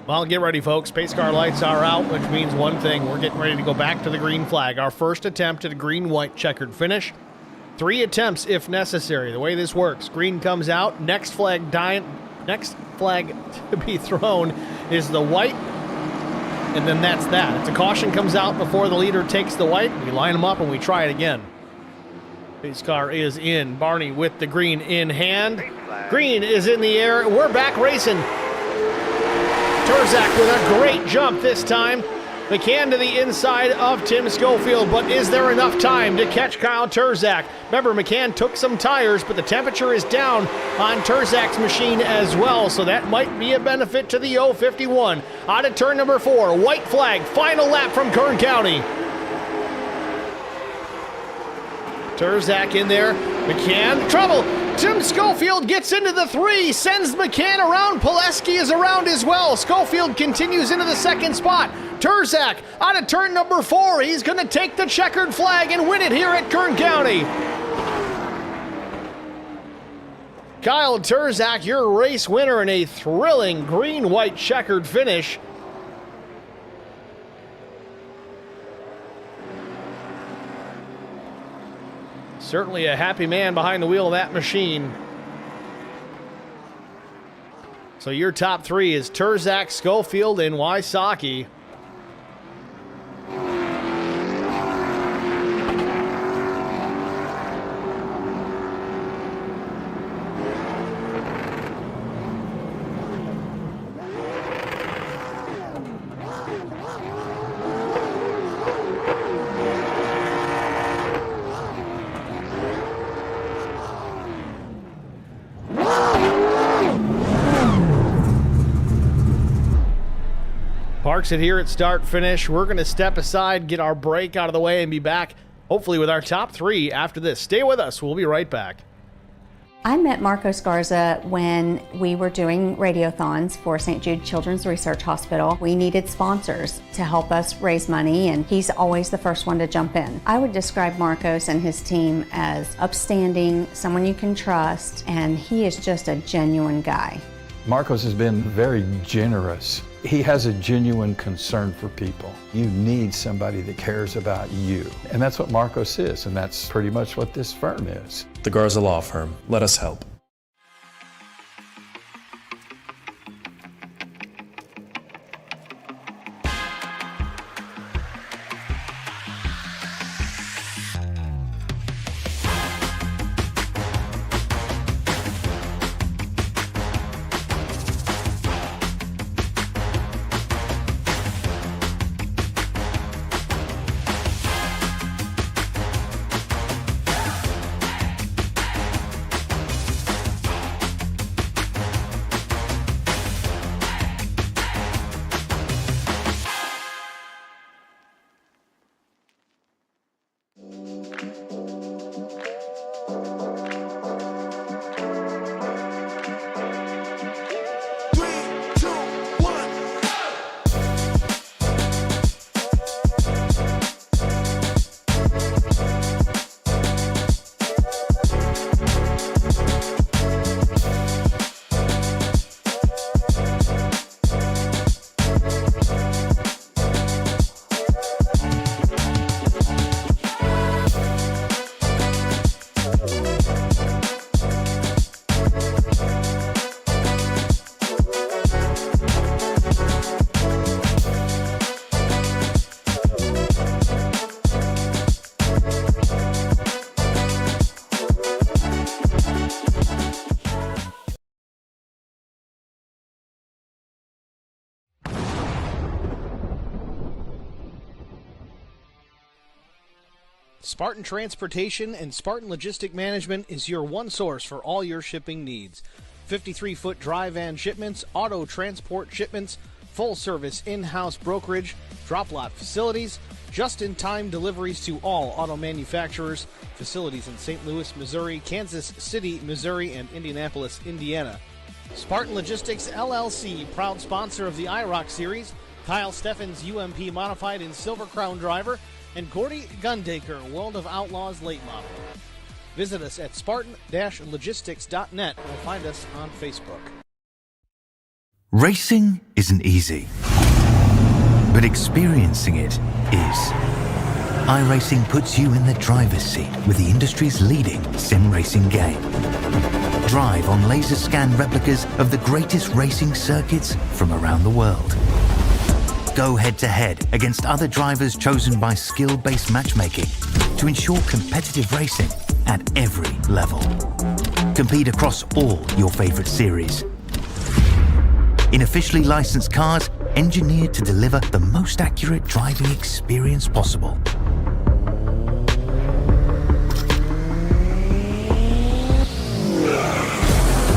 Well, get ready, folks. Pace car lights are out, which means one thing. We're getting ready to go back to the green flag. Our first attempt at a green-white checkered finish. 3 attempts if necessary. The way this works, green comes out. Next flag to be thrown is the white, and then that's that. If the caution comes out before the leader takes the white, we line them up and we try it again. Pace car is in. Barney with the green in hand. Green is in the air. We're back racing. Turzak with a great jump this time. McCann to the inside of Tim Schofield, but is there enough time to catch Kyle Turzak? Remember, McCann took some tires, but the temperature is down on Turzak's machine as well, so that might be a benefit to the 051. Out of turn number 4, white flag, final lap from Kern County. Turzak in there, McCann, trouble. Tim Schofield gets into the 3, sends McCann around. Pileski is around as well. Schofield continues into the second spot. Turzak out of turn number 4. He's going to take the checkered flag and win it here at Kern County. Kyle Turzak, your race winner in a thrilling green-white checkered finish. Certainly a happy man behind the wheel of that machine. So your top 3 is Turzak, Schofield, and Wysocki. Parks it here at start finish. We're going to step aside, get our break out of the way, and be back hopefully with our top 3 after this. Stay with us. We'll be right back. I met Marco Scarza when we were doing radiothons for St. Jude Children's Research Hospital. We needed sponsors to help us raise money, and he's always the first one to jump in. I would describe Marcos and his team as upstanding, someone you can trust, and he is just a genuine guy. Marcos has been very generous. He has a genuine concern for people. You need somebody that cares about you. And that's what Marcos is, and that's pretty much what this firm is. The Garza Law Firm. Let us help. Spartan Transportation and Spartan Logistic Management is your one source for all your shipping needs. 53-foot dry van shipments, auto transport shipments, full-service in-house brokerage, drop-lot facilities, just-in-time deliveries to all auto manufacturers, facilities in St. Louis, Missouri, Kansas City, Missouri, and Indianapolis, Indiana. Spartan Logistics, LLC, proud sponsor of the IROC Series, Kyle Steffens UMP Modified and Silver Crown Driver, and Gordy Gundaker, World of Outlaws Late Model. Visit us at spartan-logistics.net or find us on Facebook. Racing isn't easy, but experiencing it is. iRacing puts you in the driver's seat with the industry's leading sim racing game. Drive on laser scan replicas of the greatest racing circuits from around the world. Go head-to-head against other drivers chosen by skill-based matchmaking to ensure competitive racing at every level. Compete across all your favorite series. In officially licensed cars, engineered to deliver the most accurate driving experience possible.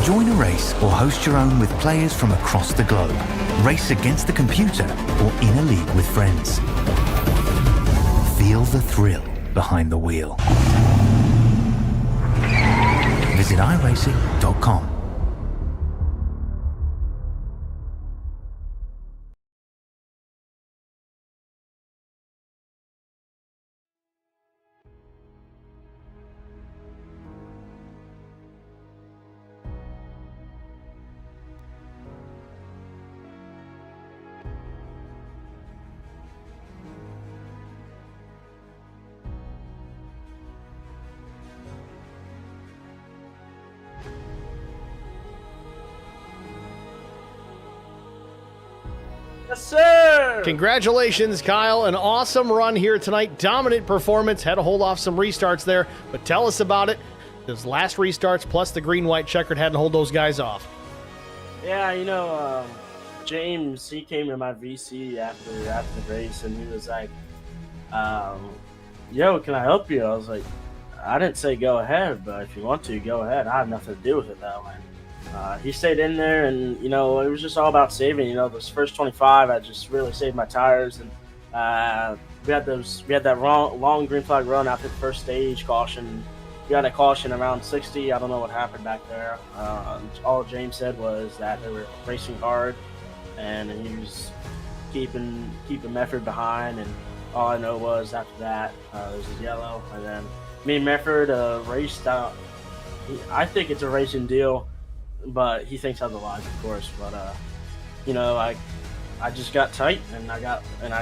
Join a race or host your own with players from across the globe. Race against the computer or in a league with friends. Feel the thrill behind the wheel. Visit iRacing.com. Yes, sir! Congratulations, Kyle. An awesome run here tonight. Dominant performance. Had to hold off some restarts there, but tell us about it. Those last restarts plus the green-white checkered had to hold those guys off. Yeah, you know, James, he came to my VC after the race, and he was like, yo, can I help you? I was like, I didn't say go ahead, but if you want to, go ahead. I have nothing to do with it, though. And he stayed in there, and, you know, it was just all about saving. You know, those first 25, I just really saved my tires. And we had that long green flag run after the first stage caution. We had a caution around 60. I don't know what happened back there. All James said was that they were racing hard, and he was keeping Mefford behind. And all I know was after that, there was a yellow. And then me and Mefford raced out. I think it's a racing deal, but he thinks otherwise, of course. But you know, I just got tight, and I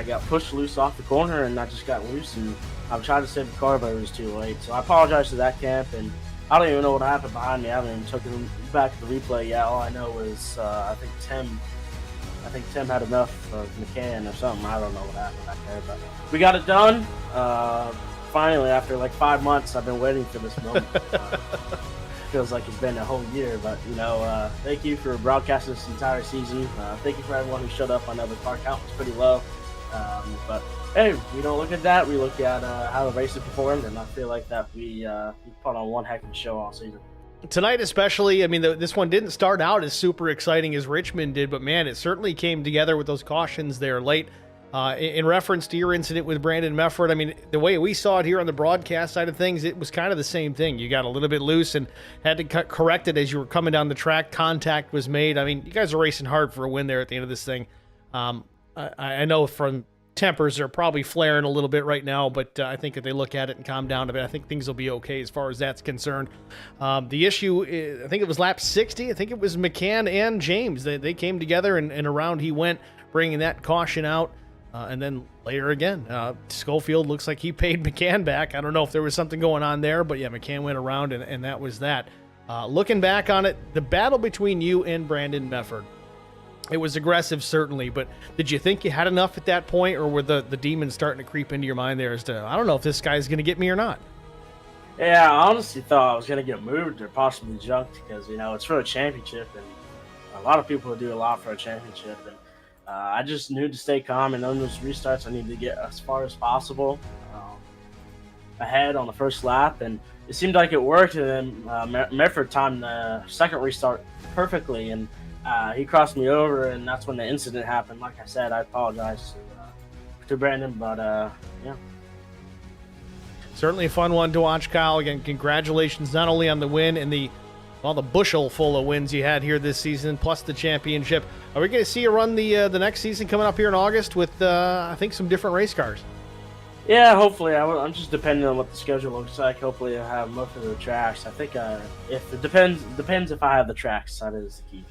got pushed loose off the corner, and I just got loose, and I tried to save the car, but it was too late. So I apologize to that camp, and I don't even know what happened behind me. I haven't even taken it back to the replay yet. All I know is I think Tim had enough of McCann or something. I don't know what happened back there, but we got it done. Finally, after like 5 months, I've been waiting for this moment. Feels like it's been a whole year, but you know, thank you for broadcasting this entire season. Thank you for everyone who showed up. I know the car count was pretty low, but hey, we don't look at that. We look at how the races performed, and I feel like that we put on one heck of a show all season. Tonight especially, I mean, this one didn't start out as super exciting as Richmond did, but man, it certainly came together with those cautions there late. In reference to your incident with Brandon Mefford, I mean, the way we saw it here on the broadcast side of things, it was kind of the same thing. You got a little bit loose and had to correct it as you were coming down the track. Contact was made. I mean, you guys are racing hard for a win there at the end of this thing. I know from tempers are probably flaring a little bit right now, but I think if they look at it and calm down a bit, I think things will be okay as far as that's concerned. The issue, I think it was lap 60. I think it was McCann and James. They came together, and around he went, bringing that caution out. And then later again, Schofield looks like he paid McCann back. I don't know if there was something going on there, but yeah, McCann went around, and that was that. Looking back on it, the battle between you and Brandon Mefford, it was aggressive, certainly, but did you think you had enough at that point, or were the demons starting to creep into your mind there as to, I don't know if this guy's going to get me or not? Yeah, I honestly thought I was going to get moved or possibly junked because, you know, it's for a championship, and a lot of people do a lot for a championship, and I just knew to stay calm, and on those restarts, I needed to get as far as possible ahead on the first lap, and it seemed like it worked. And then Mefford timed the second restart perfectly, and he crossed me over, and that's when the incident happened. Like I said, I apologize to Brandon, but yeah. Certainly a fun one to watch, Kyle. Again, congratulations not only on the win and the bushel full of wins you had here this season, plus the championship. Are we going to see you run the next season coming up here in August with, I think, some different race cars? Yeah, hopefully. I'm just depending on what the schedule looks like. Hopefully I have most of the tracks. I think if it depends if I have the tracks. That is the key.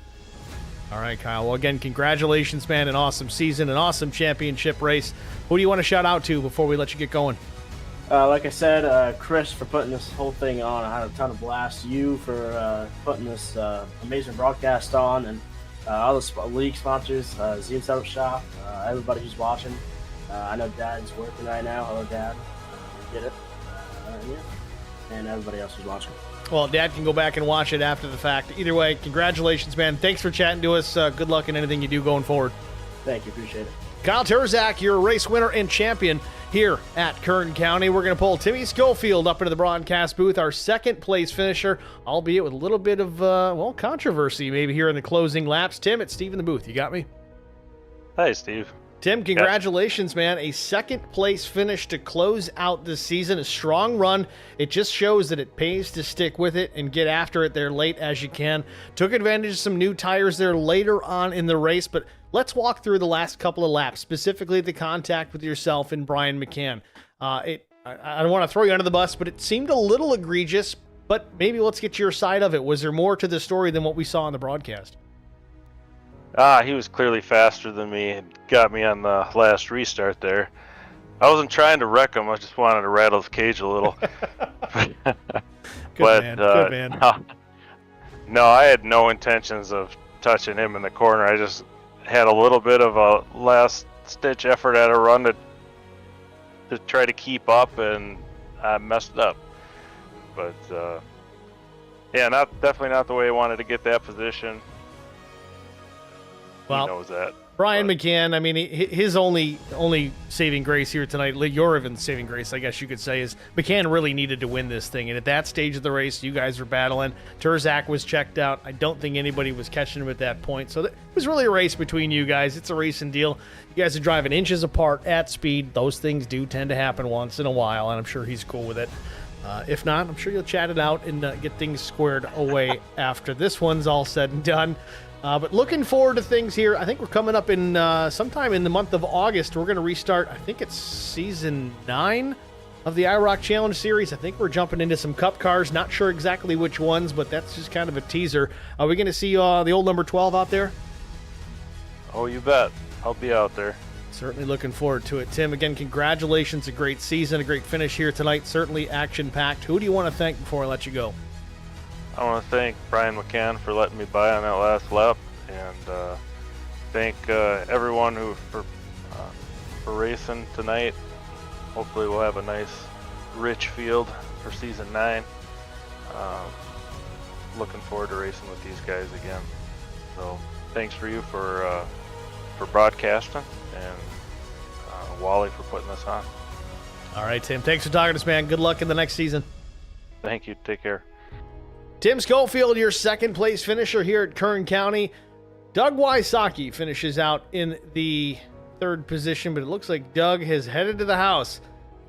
All right, Kyle. Well, again, congratulations, man. An awesome season, an awesome championship race. Who do you want to shout out to before we let you get going? Like I said, Chris for putting this whole thing on. I had a ton of blast. You for putting this amazing broadcast on, and all the league sponsors, Zine Setup Shop, everybody who's watching. I know Dad's working right now. Hello, Dad. Get it. Yeah. And everybody else who's watching. Well, Dad can go back and watch it after the fact. Either way, congratulations, man. Thanks for chatting to us. Good luck in anything you do going forward. Thank you. Appreciate it. Kyle Turzak, your race winner and champion here at Kern County. We're going to pull Timmy Schofield up into the broadcast booth, our second place finisher, albeit with a little bit of, controversy maybe here in the closing laps. Tim, it's Steve in the booth. You got me? Hi, Steve. Tim, congratulations, man. A second place finish to close out the season. A strong run. It just shows that it pays to stick with it and get after it there late as you can. Took advantage of some new tires there later on in the race, but let's walk through the last couple of laps, specifically the contact with yourself and Brian McCann. I don't want to throw you under the bus, but it seemed a little egregious, but maybe let's get your side of it. Was there more to the story than what we saw on the broadcast? He was clearly faster than me and got me on the last restart there. I wasn't trying to wreck him. I just wanted to rattle his cage a little. Good man. No, I had no intentions of touching him in the corner. I just had a little bit of a last-ditch effort at a run to try to keep up, and I messed it up. But, definitely not the way I wanted to get that position. Well, he knows that. Brian McCann, I mean, his only saving grace here tonight, your even saving grace, I guess you could say, is McCann really needed to win this thing. And at that stage of the race, you guys were battling. Turzak was checked out. I don't think anybody was catching him at that point. So it was really a race between you guys. It's a racing deal. You guys are driving inches apart at speed. Those things do tend to happen once in a while, and I'm sure he's cool with it. If not, I'm sure you'll chat it out and get things squared away after this one's all said and done. But looking forward to things here. I think we're coming up in sometime in the month of August. We're going to restart, I think it's season 9 of the IROC Challenge Series. I think we're jumping into some cup cars. Not sure exactly which ones, but that's just kind of a teaser. Are we going to see the old number 12 out there? Oh, you bet. I'll be out there. Certainly looking forward to it. Tim, again, congratulations. A great season, a great finish here tonight. Certainly action-packed. Who do you want to thank before I let you go? I want to thank Brian McCann for letting me by on that last lap, and thank everyone for racing tonight. Hopefully we'll have a nice, rich field for season 9. Looking forward to racing with these guys again. So thanks for you for broadcasting, and Wally for putting this on. All right, Tim. Thanks for talking to us, man. Good luck in the next season. Thank you. Take care. Tim Schofield, your second place finisher here at Kern County. Doug Wysocki finishes out in the third position, but it looks like Doug has headed to the house.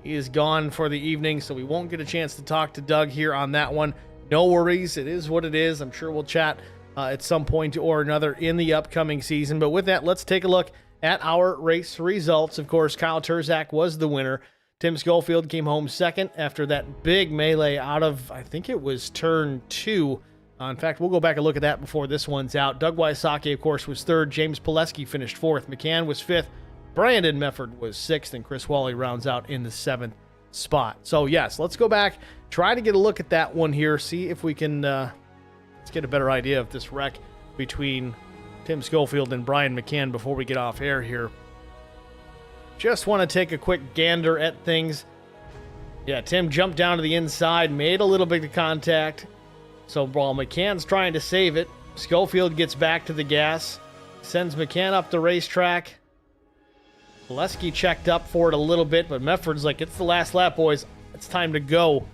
He is gone for the evening, so we won't get a chance to talk to Doug here on that one. No worries. It is what it is. I'm sure we'll chat at some point or another in the upcoming season. But with that, let's take a look at our race results. Of course, Kyle Turzak was the winner. Tim Schofield came home second after that big melee out of, I think it was turn 2. In fact, we'll go back and look at that before this one's out. Doug Wysocki, of course, was third. James Pileski finished fourth. McCann was fifth. Brandon Mefford was sixth. And Chris Wally rounds out in the 7th spot. So, yes, let's go back, try to get a look at that one here, see if we can let's get a better idea of this wreck between Tim Schofield and Brian McCann before we get off air here. Just want to take a quick gander at things. Yeah, Tim jumped down to the inside, made a little bit of contact. So while McCann's trying to save it, Schofield gets back to the gas, sends McCann up the racetrack. Pileski checked up for it a little bit, but Mefford's like, it's the last lap, boys. It's time to go.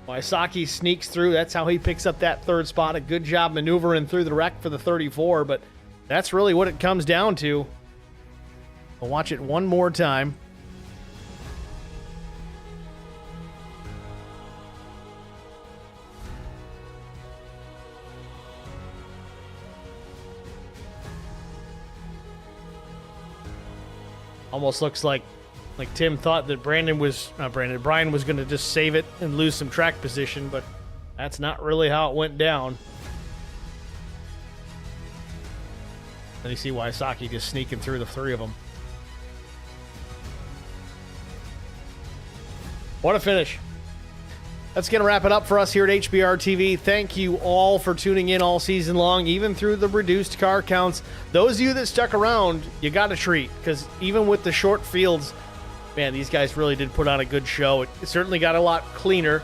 Wysocki sneaks through. That's how he picks up that third spot. A good job maneuvering through the wreck for the 34, but that's really what it comes down to. We'll watch it one more time. Almost looks like Tim thought that Brian was going to just save it and lose some track position, but that's not really how it went down. Then you see Wysocki just sneaking through the three of them. What a finish. That's going to wrap it up for us here at HBR TV. Thank you all for tuning in all season long, even through the reduced car counts. Those of you that stuck around, you got a treat, because even with the short fields, man, these guys really did put on a good show. It certainly got a lot cleaner.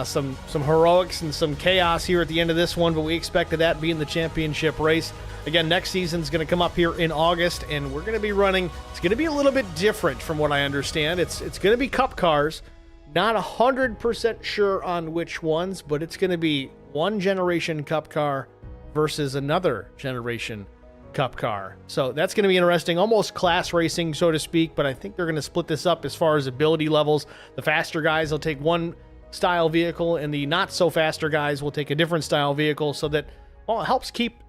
Some heroics and some chaos here at the end of this one, but we expected that being the championship race. Again, next season's going to come up here in August, and we're going to be running. It's going to be a little bit different from what I understand. It's going to be Cup cars. Not 100% sure on which ones, but it's going to be one generation Cup car versus another generation Cup car. So that's going to be interesting, almost class racing, so to speak, but I think they're going to split this up as far as ability levels. The faster guys will take one style vehicle, and the not so faster guys will take a different style vehicle, so that, well, it helps keep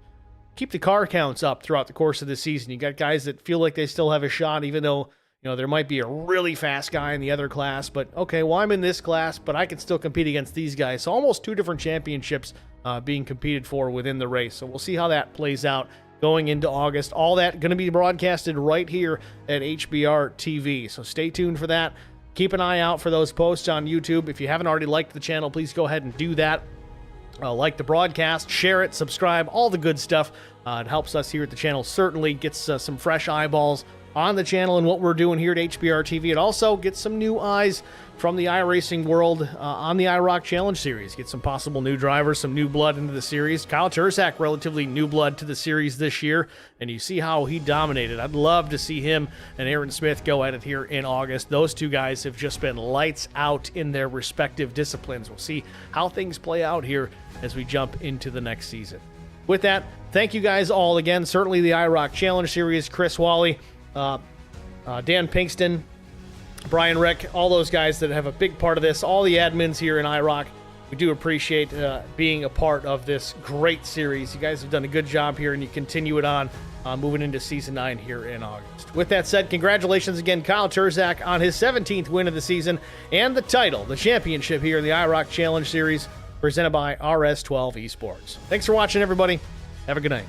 the car counts up throughout the course of the season. You got guys that feel like they still have a shot, even though, you know, there might be a really fast guy in the other class, but okay, well, I'm in this class, but I can still compete against these guys. So almost two different championships being competed for within the race. So we'll see how that plays out going into August. All that going to be broadcasted right here at HBR TV. So stay tuned for that. Keep an eye out for those posts on YouTube. If you haven't already liked the channel, please go ahead and do that. Like the broadcast, share it, subscribe, all the good stuff. It helps us here at the channel. Certainly gets some fresh eyeballs on the channel and what we're doing here at HBR TV. It also gets some new eyes from the iRacing world on the IROC Challenge Series. Get some possible new drivers, some new blood into the series. Kyle Turzak, relatively new blood to the series this year, and you see how he dominated. I'd love to see him and Aaron Smith go at it here in August. Those two guys have just been lights out in their respective disciplines. We'll see how things play out here as we jump into the next season. With that, thank you guys all again. Certainly the IROC Challenge Series, Chris Wally, Dan Pinkston, Brian Rick, all those guys that have a big part of this, all the admins here in IROC. We do appreciate being a part of this great series. You guys have done a good job here, and you continue it on moving into Season 9 here in August. With that said, congratulations again, Kyle Turzak, on his 17th win of the season and the title, the championship here in the IROC Challenge Series, presented by RS12 Esports. Thanks for watching, everybody. Have a good night.